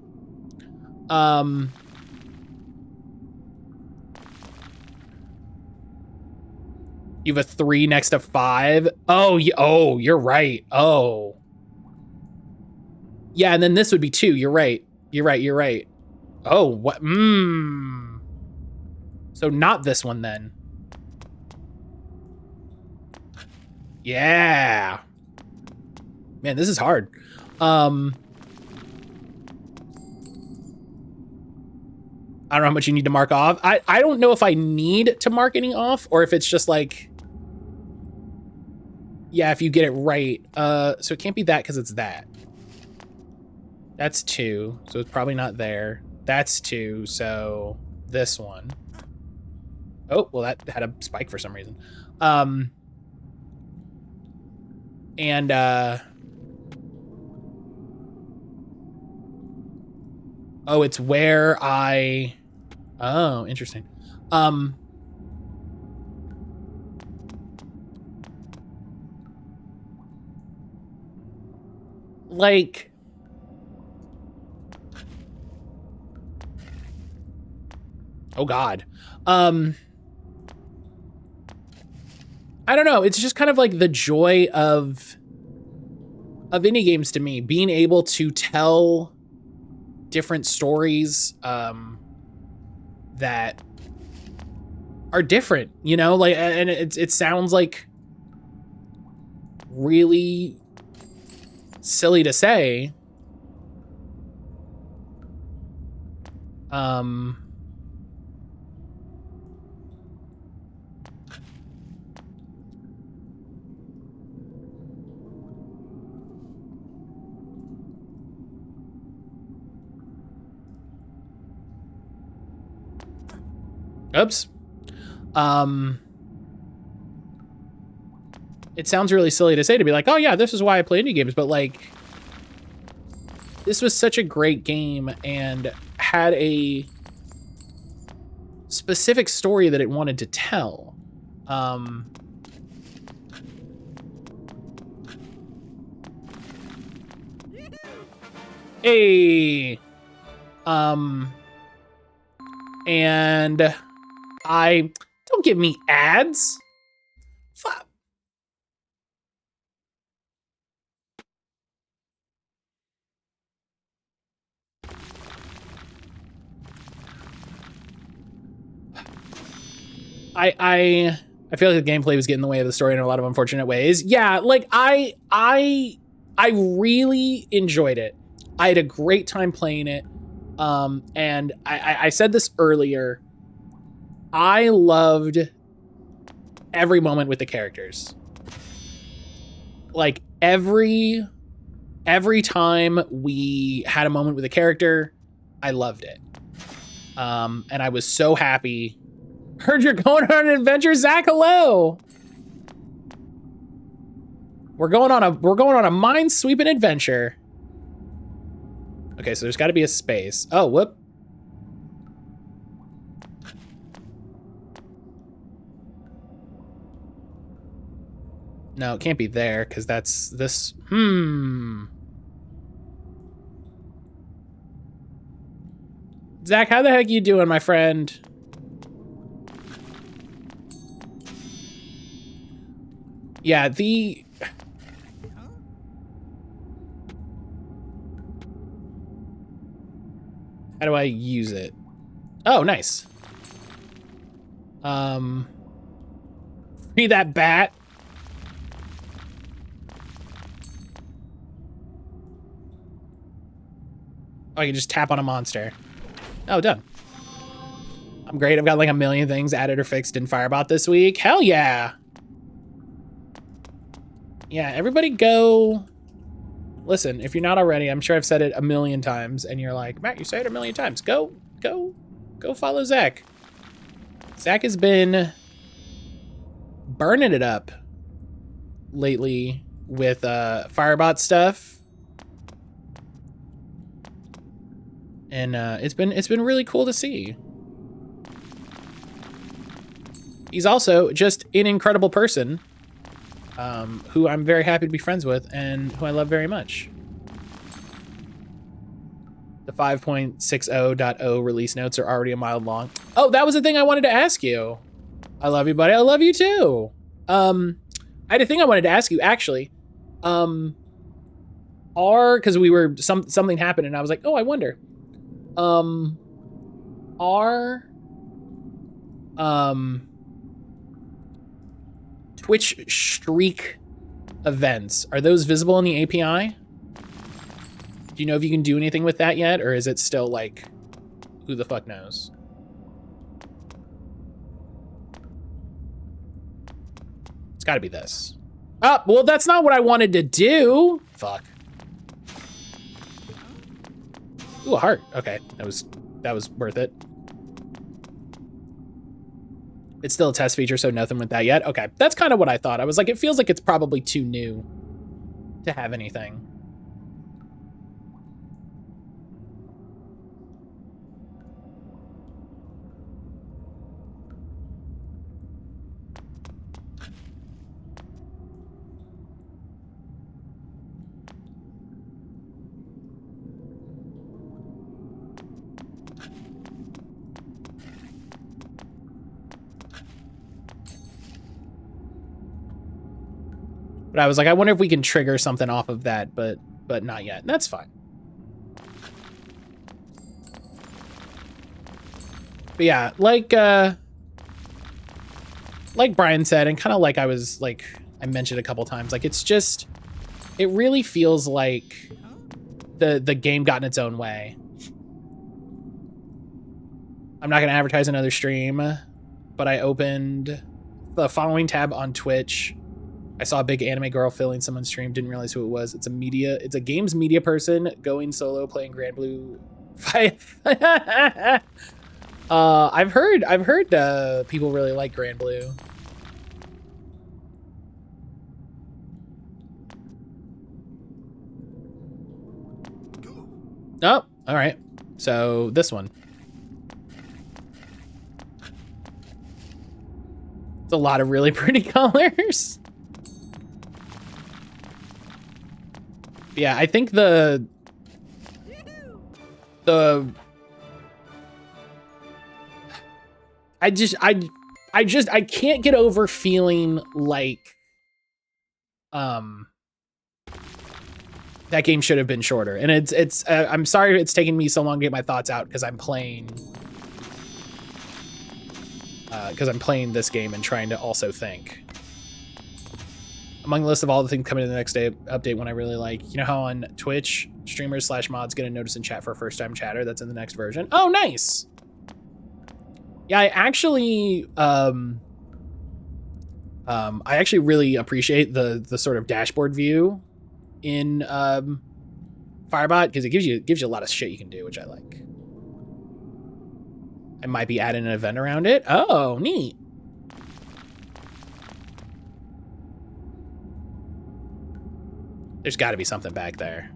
You have a 3 next to 5. Oh, you're right. Oh. Yeah, and then this would be 2. You're right. You're right. Oh, what? So not this one then. Yeah. Man, this is hard. I don't know how much you need to mark off. I don't know if I need to mark any off or if it's just like, yeah, if you get it right. So it can't be that because it's that. That's 2, so it's probably not there. That's 2, so this one. Oh, well, that had a spike for some reason. And oh, it's where I, oh, interesting. Like, oh God. I don't know. It's just kind of like the joy of indie games to me, being able to tell different stories that are different, you know, like, and it sounds like really silly to say. Oops. It sounds really silly to say, to be like, oh yeah, this is why I play indie games, but like, this was such a great game and had a specific story that it wanted to tell. Hey. And don't give me ads. Fuck. I feel like the gameplay was getting in the way of the story in a lot of unfortunate ways. Yeah, like I really enjoyed it. I had a great time playing it. And I said this earlier. I loved every moment with the characters. Like every time we had a moment with a character, I loved it. And I was so happy. Heard you're going on an adventure, Zach. Hello. We're going on a mine-sweeping adventure. Okay, so there's got to be a space. Oh, whoop. No, it can't be there because that's this. Zach, how the heck you doing, my friend? Yeah, the... How do I use it? Oh, nice. Free that bat. Oh, I can just tap on a monster. Oh, done. I'm great. I've got like a million things added or fixed in Firebot this week. Hell yeah. Yeah, everybody go. Listen, if you're not already, I'm sure I've said it a million times and you're like, Matt, you say it a million times. Go follow Zach. Zach has been burning it up lately with Firebot stuff. And it's been really cool to see. He's also just an incredible person who I'm very happy to be friends with and who I love very much. The 5.60.0 release notes are already a mile long. Oh, that was the thing I wanted to ask you. I love you, buddy. I love you too. I had a thing I wanted to ask you actually. Because we were something happened and I was like, oh, I wonder. Are Twitch streak events, are those visible in the API? Do you know if you can do anything with that yet, or is it still like, who the fuck knows? It's gotta be this. Oh, well, that's not what I wanted to do. Fuck. Ooh, a heart. Okay, that was worth it. It's still a test feature, so nothing with that yet. Okay, that's kind of what I thought. I was like, it feels like it's probably too new to have anything. But I was like, I wonder if we can trigger something off of that, but not yet. That's fine. But yeah, like Brian said, and kind of like I mentioned a couple times, like it's just, it really feels like the game got in its own way. I'm not gonna advertise another stream, but I opened the following tab on Twitch. I saw a big anime girl filling someone's stream, didn't realize who it was. It's a games media person going solo playing Grand Blue 5. I've heard people really like Grand Blue. Oh, all right. So this one. It's a lot of really pretty colors. Yeah, I think the I can't get over feeling like that game should have been shorter. And it's I'm sorry it's taking me so long to get my thoughts out because I'm playing this game and trying to also think. Among the list of all the things coming in the next day update, one I really like, you know how on Twitch, streamers / mods get a notice in chat for a first-time chatter? That's in the next version. Oh, nice. Yeah, I actually really appreciate the sort of dashboard view in Firebot because it gives you a lot of shit you can do, which I like. I might be adding an event around it. Oh, neat. There's got to be something back there.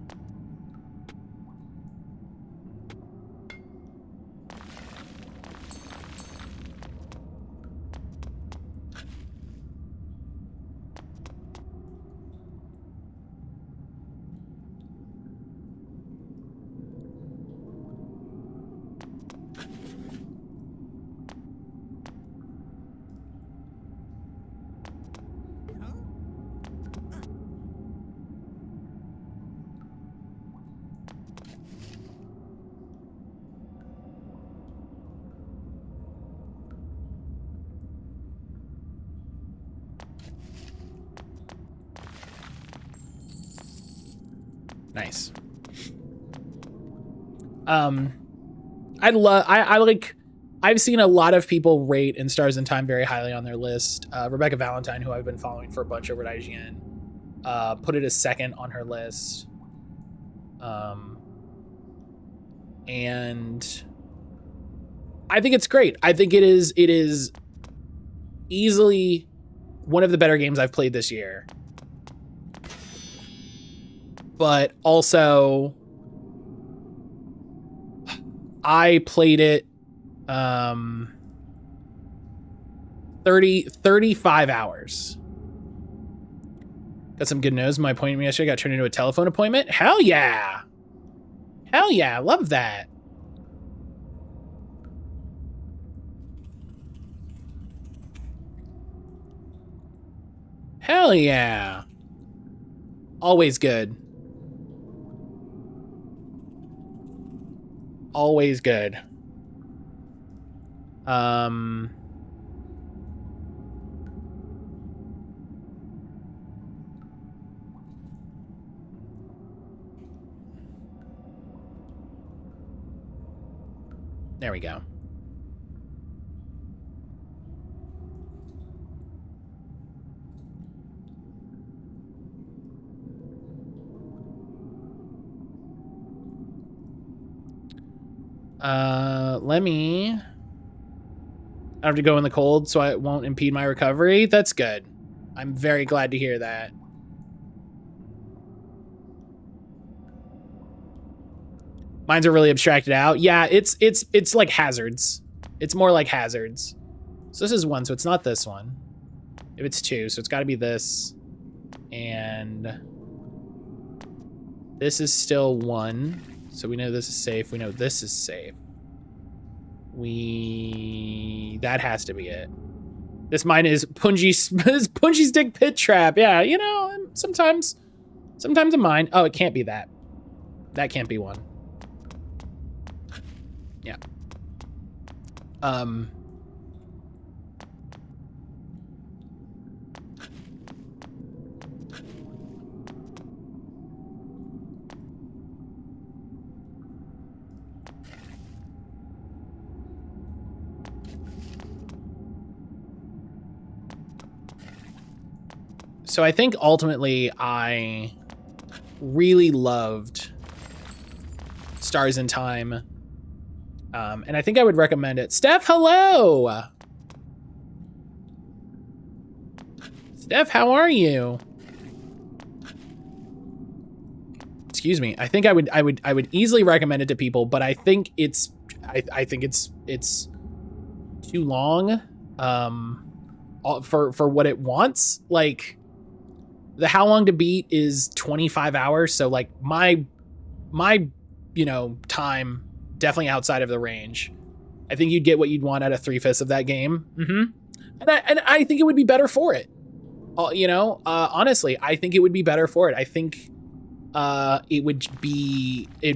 Nice. I've seen a lot of people rate In Stars in Time very highly on their list. Rebecca Valentine, who I've been following for a bunch over at IGN, put it as second on her list. And I think it's great. I think it is easily one of the better games I've played this year. But also, I played it 35 hours. Got some good news. My appointment yesterday got turned into a telephone appointment. Hell yeah. Hell yeah. Love that. Hell yeah. Always good. Always good. There we go. Let me... I have to go in the cold so it won't impede my recovery. That's good. I'm very glad to hear that. Mines are really abstracted out. Yeah, it's like hazards. It's more like hazards. So this is 1, so it's not this one. If it's 2, so it's got to be this. And this is still 1. So we know this is safe. We know this is safe. That has to be it. This mine is Punji's Dick Pit Trap. Yeah, you know, sometimes a mine. Oh, it can't be that. That can't be one. Yeah. So I think ultimately I really loved Stars in Time. And I think I would recommend it. Steph, hello! Steph, how are you? Excuse me. I think I would easily recommend it to people, but I think it's too long for what it wants. Like, the how long to beat is 25 hours, so like my you know, time definitely outside of the range. I think you'd get what you'd want out of 3/5 of that game. And I think it would be better for it. You know, honestly, I think it would be better for it. I think it'd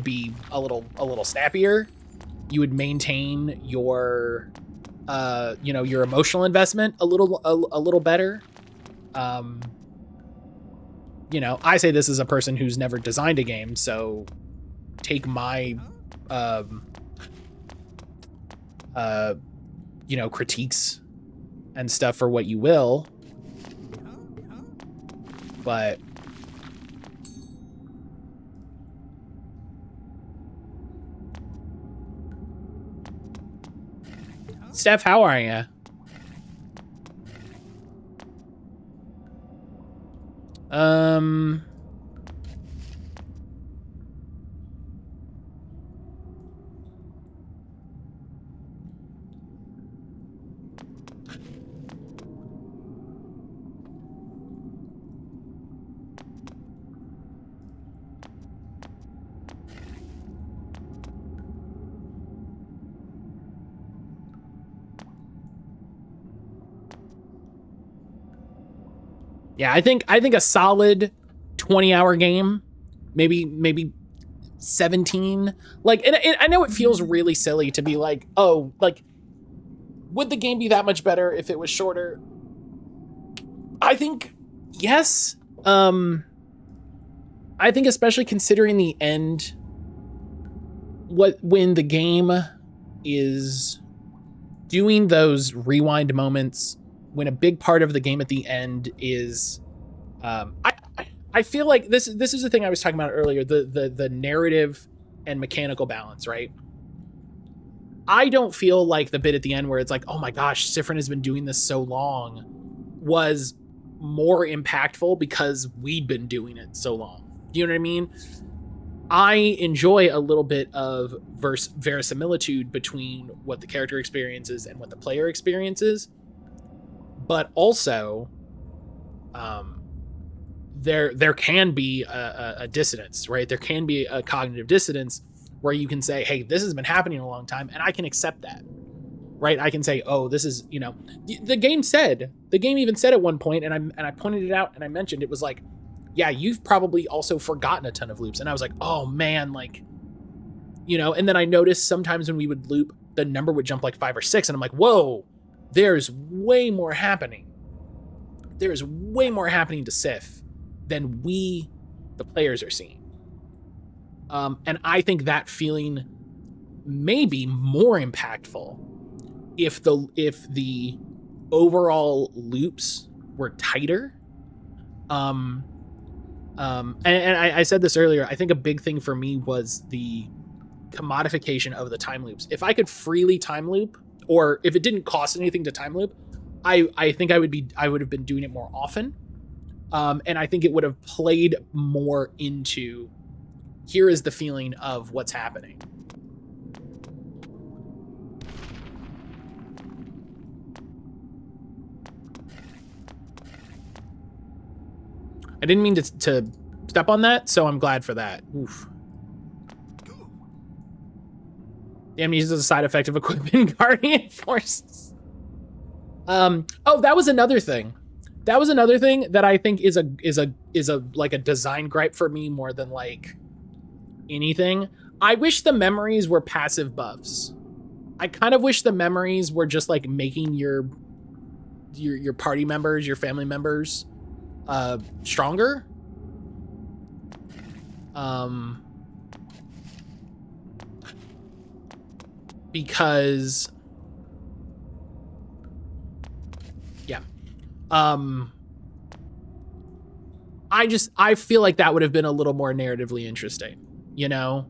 be a little snappier. You would maintain your you know, your emotional investment a little better. You know, I say this as a person who's never designed a game, so take my you know, critiques and stuff for what you will. But Steph, how are you? Yeah, I think a solid 20-hour game, maybe 17. Like, and I know it feels really silly to be like, oh, like, would the game be that much better if it was shorter? I think yes. I think especially considering the end, when the game is doing those rewind moments, when a big part of the game at the end is, I feel like this is the thing I was talking about earlier, the narrative and mechanical balance, right? I don't feel like the bit at the end where it's like, oh my gosh, Sifrin has been doing this so long, was more impactful because we'd been doing it so long. Do you know what I mean? I enjoy a little bit of verisimilitude between what the character experiences and what the player experiences, but also there can be a dissonance, right? There can be a cognitive dissonance where you can say, hey, this has been happening a long time, and I can accept that, right? I can say, oh, this is, you know, the game even said at one point, and I pointed it out and I mentioned, it was like, yeah, you've probably also forgotten a ton of loops. And I was like, oh man, like, you know, and then I noticed sometimes when we would loop, the number would jump like 5 or 6, and I'm like, whoa, there's way more happening. There's way more happening to Sif than we, the players, are seeing. And I think that feeling may be more impactful if the overall loops were tighter. And I said this earlier, I think a big thing for me was the commodification of the time loops. If I could freely time loop, or if it didn't cost anything to time loop, I think I would have been doing it more often. And I think it would have played more into, here is the feeling of what's happening. I didn't mean to step on that, so I'm glad for that. Oof. The amnesia is a side effect of equipping Guardian Forces. Oh, that was another thing. That was another thing that I think is a like a design gripe for me more than like anything. I wish the memories were passive buffs. I kind of wish the memories were just like making your party members, your family members, stronger. Because yeah. I feel like that would have been a little more narratively interesting, you know?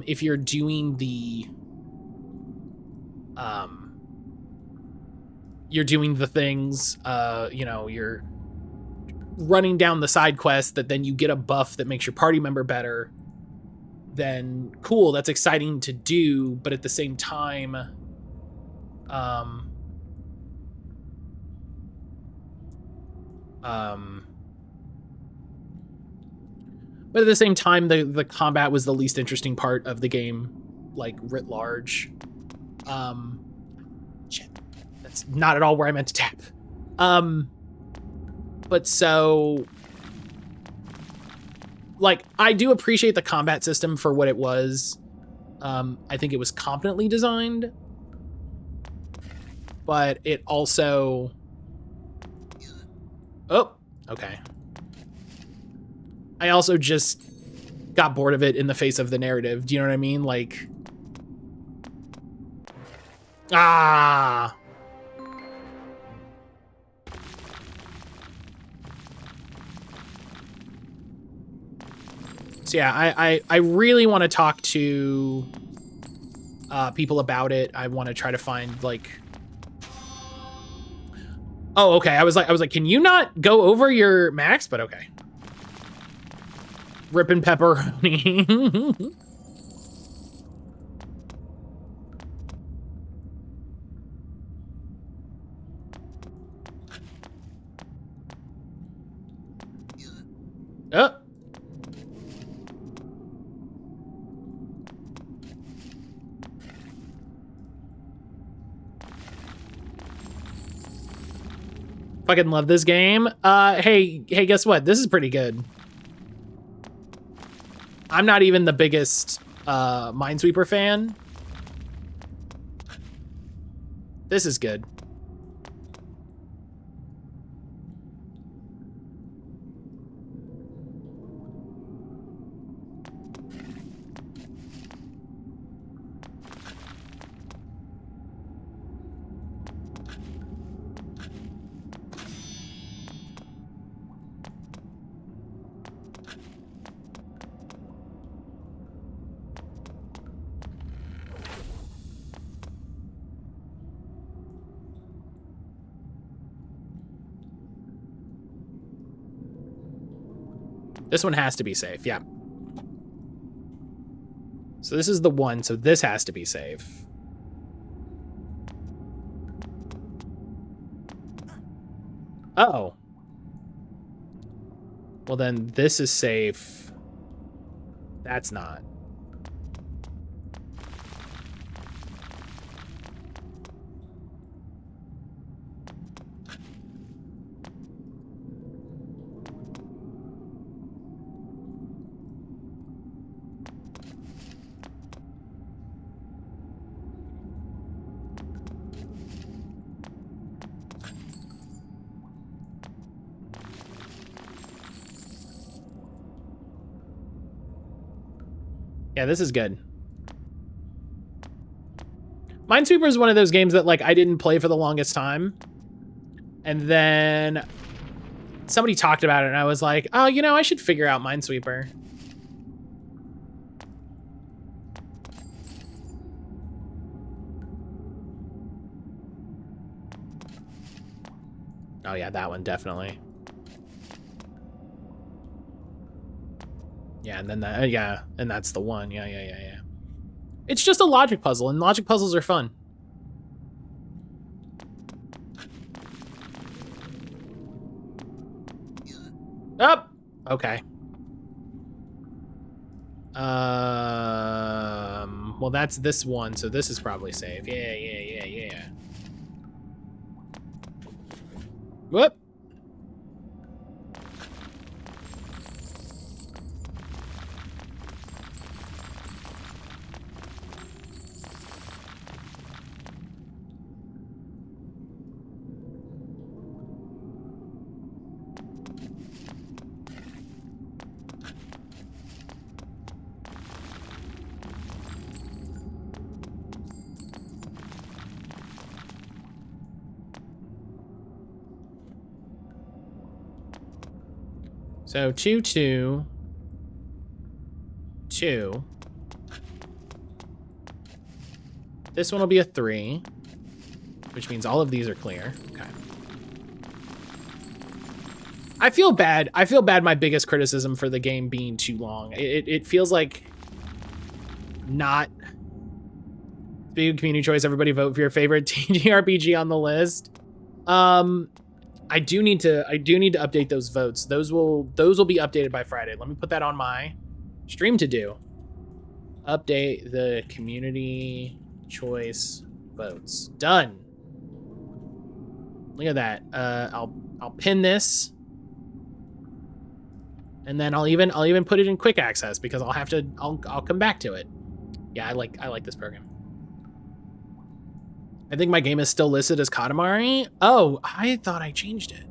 If you're doing the things, you know, you're running down the side quest that then you get a buff that makes your party member better, then cool, that's exciting to do, but at the same time, but at the same time, the combat was the least interesting part of the game, like writ large. Shit, that's not at all where I meant to tap. But so, like, I do appreciate the combat system for what it was. I think it was competently designed, but it also, oh, okay. I also just got bored of it in the face of the narrative. Do you know what I mean? Like, ah. So yeah, I really want to talk to people about it. I want to try to find like. Oh, okay. I was like, can you not go over your max? But okay. Ripping pepperoni. Oh. Fucking love this game. Hey, guess what? This is pretty good. I'm not even the biggest Minesweeper fan. This is good. This one has to be safe, yeah. So this is the one, so this has to be safe. Uh-oh. Well, then this is safe. That's not. Yeah, this is good. Minesweeper is one of those games that like I didn't play for the longest time. And then somebody talked about it and I was like, oh, you know, I should figure out Minesweeper. Oh yeah, that one definitely. Yeah, and then that, yeah, and that's the one. Yeah. It's just a logic puzzle, and logic puzzles are fun. Up. Oh, okay. Well, that's this one, so this is probably safe. Yeah. Whoop. So 2, 2, 2. This one will be a 3, which means all of these are clear. Okay. I feel bad. My biggest criticism for the game being too long. It feels like not big community choice. Everybody vote for your favorite TTRPG on the list. I do need to update those votes. Those will be updated by Friday. Let me put that on my stream to do. Update the community choice votes. Done. Look at that. I'll pin this. And then I'll even put it in quick access because I'll come back to it. Yeah, I like this program. I think my game is still listed as Katamari. Oh, I thought I changed it.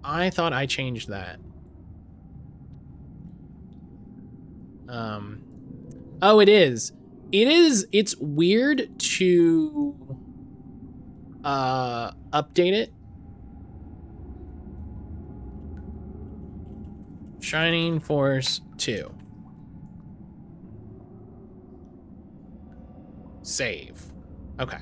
I thought I changed that. Oh, it is. It's weird to update it. Shining Force 2. Save. Okay.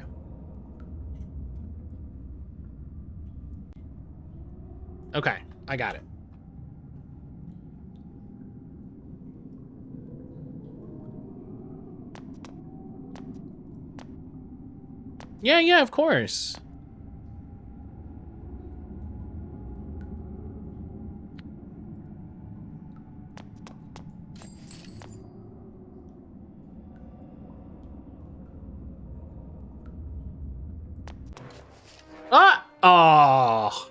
Okay, I got it. Yeah, of course. Ah! Oh.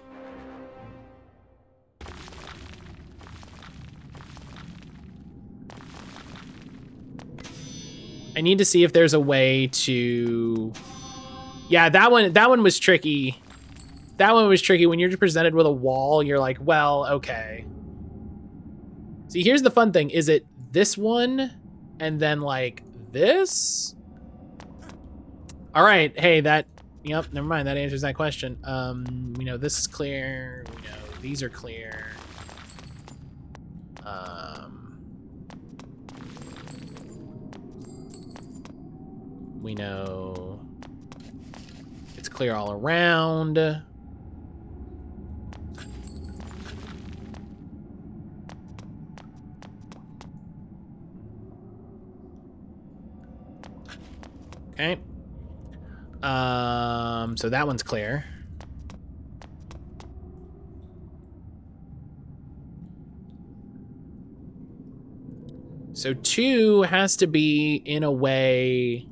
I need to see if there's a way to... Yeah, that one was tricky. That one was tricky. When you're presented with a wall, you're like, well, okay. See, here's the fun thing. Is it this one and then like this? All right. Hey, that... Yep, never mind. That answers that question. We know this is clear. We know these are clear. We know it's clear all around. Okay. So that one's clear. So 2 has to be in a way.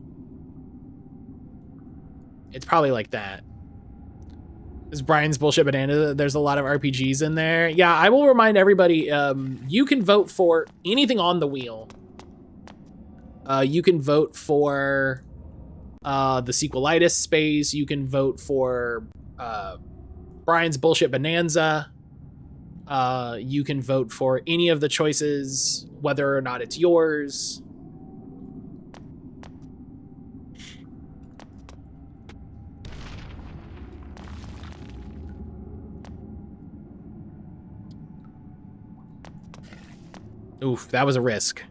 It's probably like that. This is Brian's bullshit banana. There's a lot of RPGs in there. Yeah, I will remind everybody, you can vote for anything on the wheel. You can vote for the sequelitis space. You can vote for Brian's bullshit bonanza. You can vote for any of the choices, whether or not it's yours. Oof, that was a risk.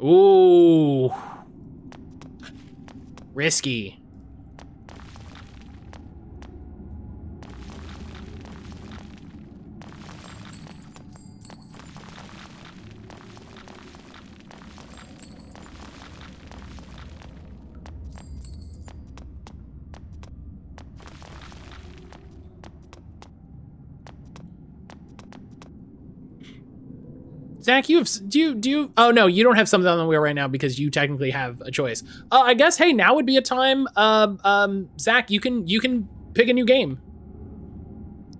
Ooh. Risky. Zach, do you oh no, you don't have something on the wheel right now because you technically have a choice. I guess, hey, now would be a time, Zach, you can pick a new game.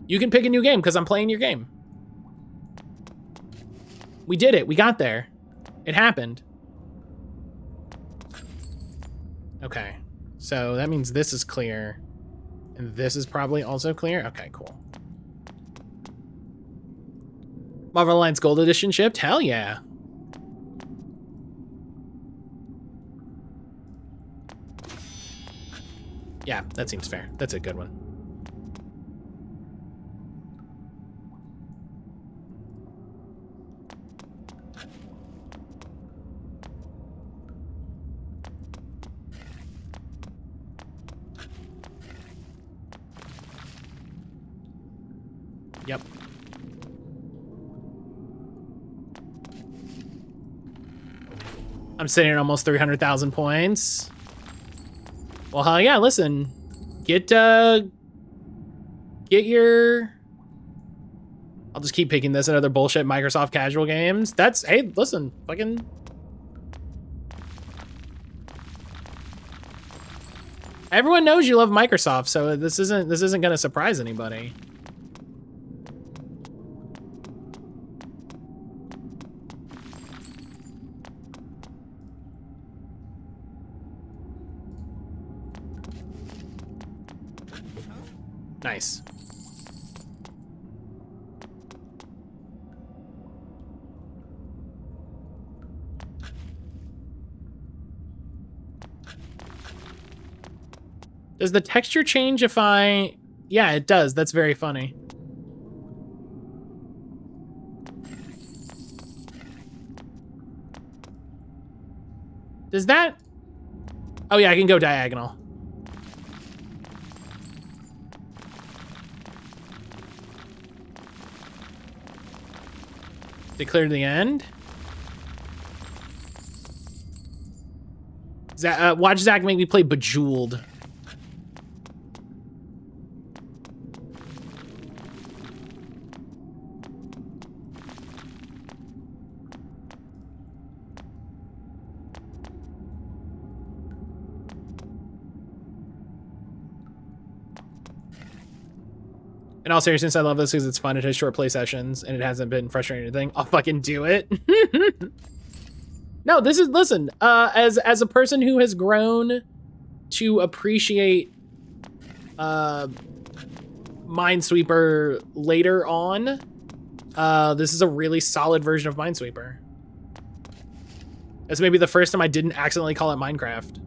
You can pick a new game because I'm playing your game. We did it, we got there. It happened. Okay, so that means this is clear. And this is probably also clear? Okay, cool. Marvel Alliance Gold Edition shipped? Hell yeah. Yeah, that seems fair. That's a good one. Yep. I'm sitting at almost 300,000 points. Well, hell yeah, listen. Get your... I'll just keep picking this and other bullshit Microsoft casual games. That's, hey, listen, fucking... Everyone knows you love Microsoft, so this isn't gonna surprise anybody. Nice. Does the texture change if I... Yeah, it does. That's very funny. Does that... Oh yeah, I can go diagonal. Declare the end. Watch Zach make me play Bejeweled. In all seriousness, I love this because it's fun. It has short play sessions and it hasn't been frustrating or anything. I'll fucking do it. No, this is, listen, as a person who has grown to appreciate Minesweeper later on, this is a really solid version of Minesweeper. It's maybe the first time I didn't accidentally call it Minecraft.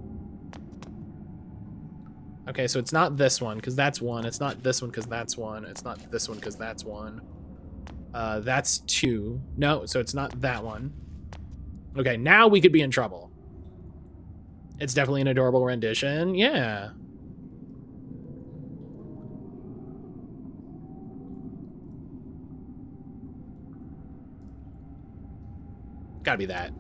Okay, so it's not this one, because that's one. It's not this one, because that's one. It's not this one, because that's one. That's two. No, so it's not that one. Okay, now we could be in trouble. It's definitely an adorable rendition. Yeah. Gotta be that.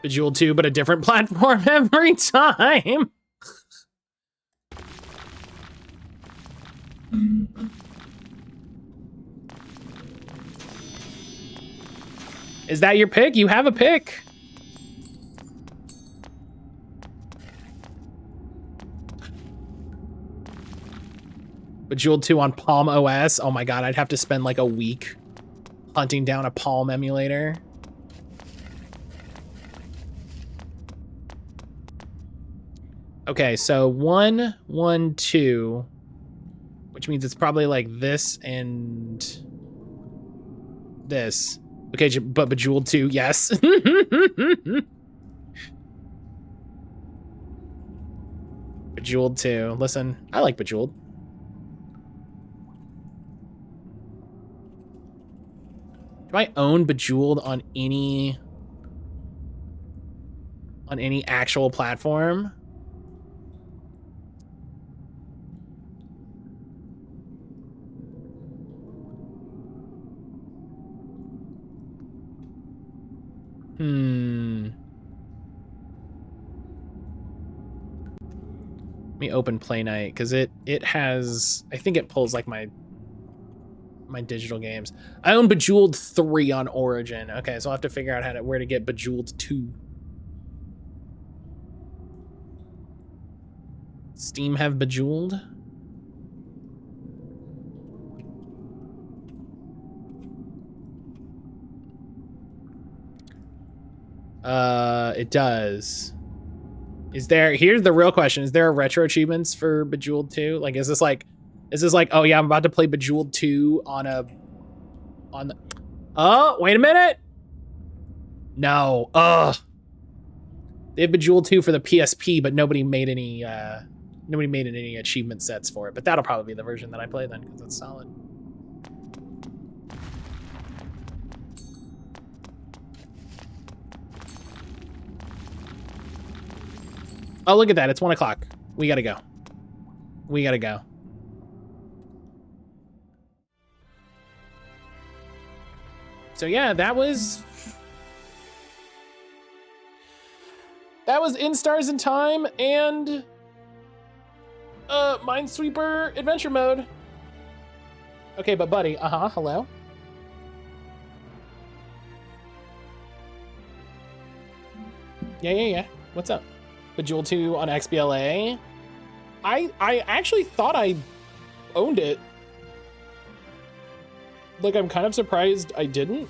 Bejeweled 2, but a different platform every time. Is that your pick? You have a pick. Bejeweled 2 on Palm OS. Oh my god, I'd have to spend like a week hunting down a Palm emulator. Okay, so 1, 1, 2, which means it's probably like this and this. Okay, but Bejeweled 2, yes. Bejeweled 2. Listen, I like Bejeweled. Do I own Bejeweled on any actual platform? Let me open Play Night, because it has, I think it pulls like my digital games. I own Bejeweled 3 on Origin. Okay, so I'll have to figure out where to get Bejeweled 2. Steam have Bejeweled? It does. Here's the real question. Is there a retro achievements for Bejeweled 2? Like, is this like, oh yeah, I'm about to play Bejeweled 2 oh, wait a minute. No, they have Bejeweled 2 for the PSP, but nobody made any achievement sets for it. But that'll probably be the version that I play then, because it's solid. Oh, look at that. It's 1 o'clock. We gotta go. We gotta go. So yeah, that was In Stars in Time and Minesweeper Adventure Mode. Okay, but buddy, hello? Yeah. What's up? Bejeweled 2 on XBLA. I actually thought I owned it. Like, I'm kind of surprised I didn't.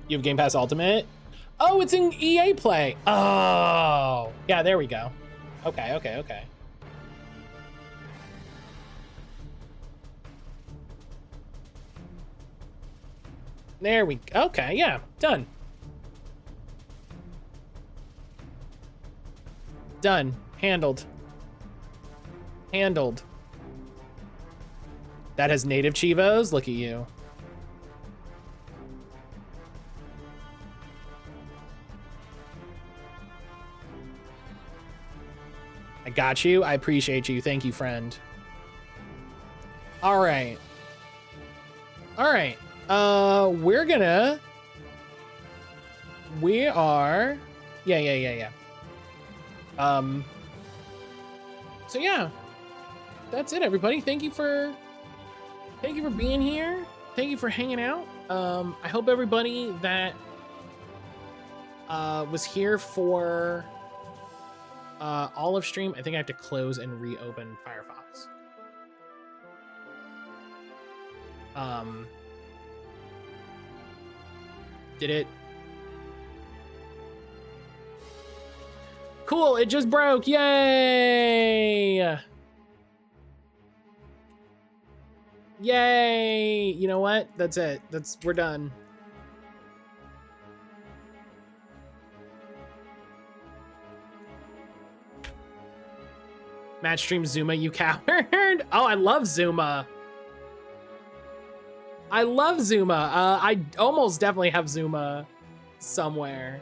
You have Game Pass Ultimate? Oh, it's in EA Play. Oh, yeah, there we go. Okay. There we go. Okay, yeah, done. Done. Handled. That has native Chivos. Look at you. I got you. I appreciate you. Thank you, friend. All right. We are. Yeah. So yeah, that's it, everybody. Thank you for being here. Thank you for hanging out. I hope everybody that was here for all of stream. I think I have to close and reopen Firefox. Did it? Cool, it just broke. Yay! Yay! You know what? That's it. We're done. Match stream Zuma, you coward. Oh, I love Zuma. I almost definitely have Zuma somewhere.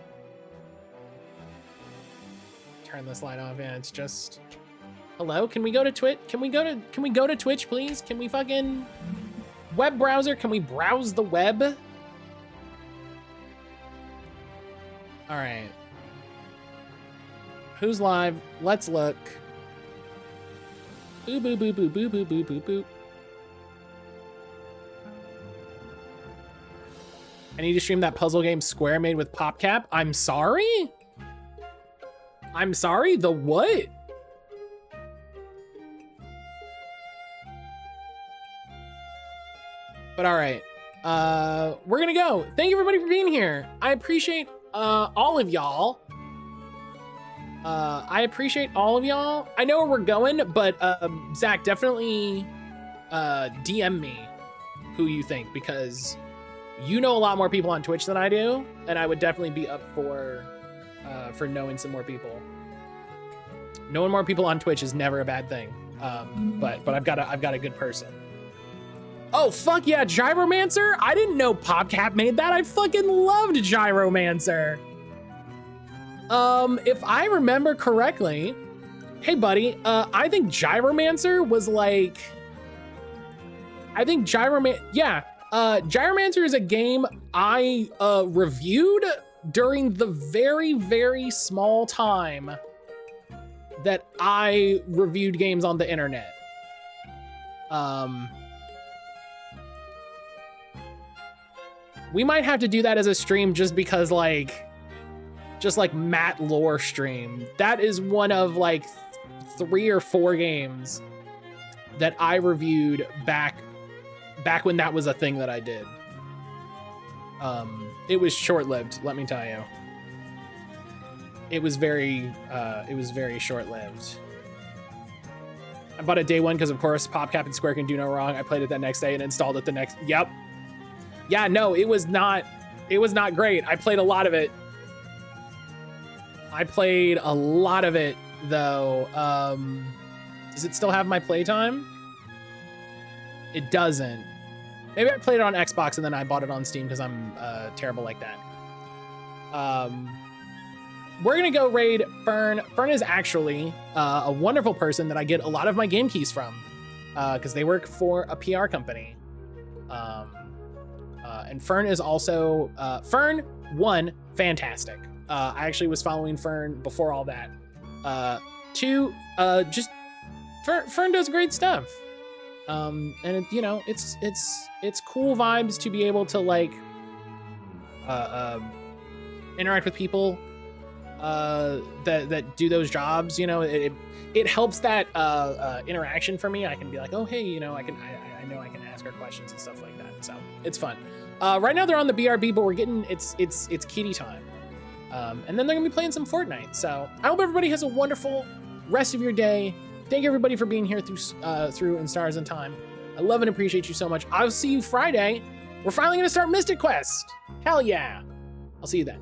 Turn this light off. Yeah, it's just. Hello, can we go to Twitch? Can we go to Twitch, please? Can we fucking web browser? Can we browse the web? All right. Who's live? Let's look. Boo boo boo boo boo boo boo boo boo. I need to stream that puzzle game Square made with PopCap. I'm sorry? The what? But all right, we're gonna go. Thank you everybody for being here. I appreciate all of y'all. I know where we're going, but Zach, definitely DM me who you think, because you know a lot more people on Twitch than I do, and I would definitely be up for knowing some more people. Knowing more people on Twitch is never a bad thing. But I've got a good person. Oh fuck yeah, Gyromancer! I didn't know PopCap made that. I fucking loved Gyromancer. If I remember correctly, hey buddy, I think Gyromancer was like, Gyromancer is a game I reviewed during the very, very small time that I reviewed games on the internet. We might have to do that as a stream just because just like Matt lore stream. That is one of like 3 or 4 games that I reviewed back when that was a thing that I did. It was short-lived, let me tell you. It was very short-lived. I bought it day one because of course PopCap and Square can do no wrong. I played it that next day and installed it the next. Yep. Yeah, no, it was not great. I played a lot of it. Though. Does it still have my playtime? It doesn't. Maybe I played it on Xbox and then I bought it on Steam because I'm terrible like that. We're gonna go raid Fern. Fern is actually a wonderful person that I get a lot of my game keys from because they work for a PR company. And Fern is also, Fern, one, fantastic. I actually was following Fern before all that. 2, just, Fern does great stuff. And it, you know, it's cool vibes to be able to like, interact with people that do those jobs. You know, it helps that interaction for me. I can be like, oh, hey, you know, I know I can ask her questions and stuff like that. So it's fun. Right now they're on the BRB, but we're getting, it's kitty time. And then they're gonna be playing some Fortnite. So I hope everybody has a wonderful rest of your day. Thank everybody for being here through In Stars and Time. I love and appreciate you so much. I'll see you Friday. We're finally gonna start Mystic Quest. Hell yeah. I'll see you then.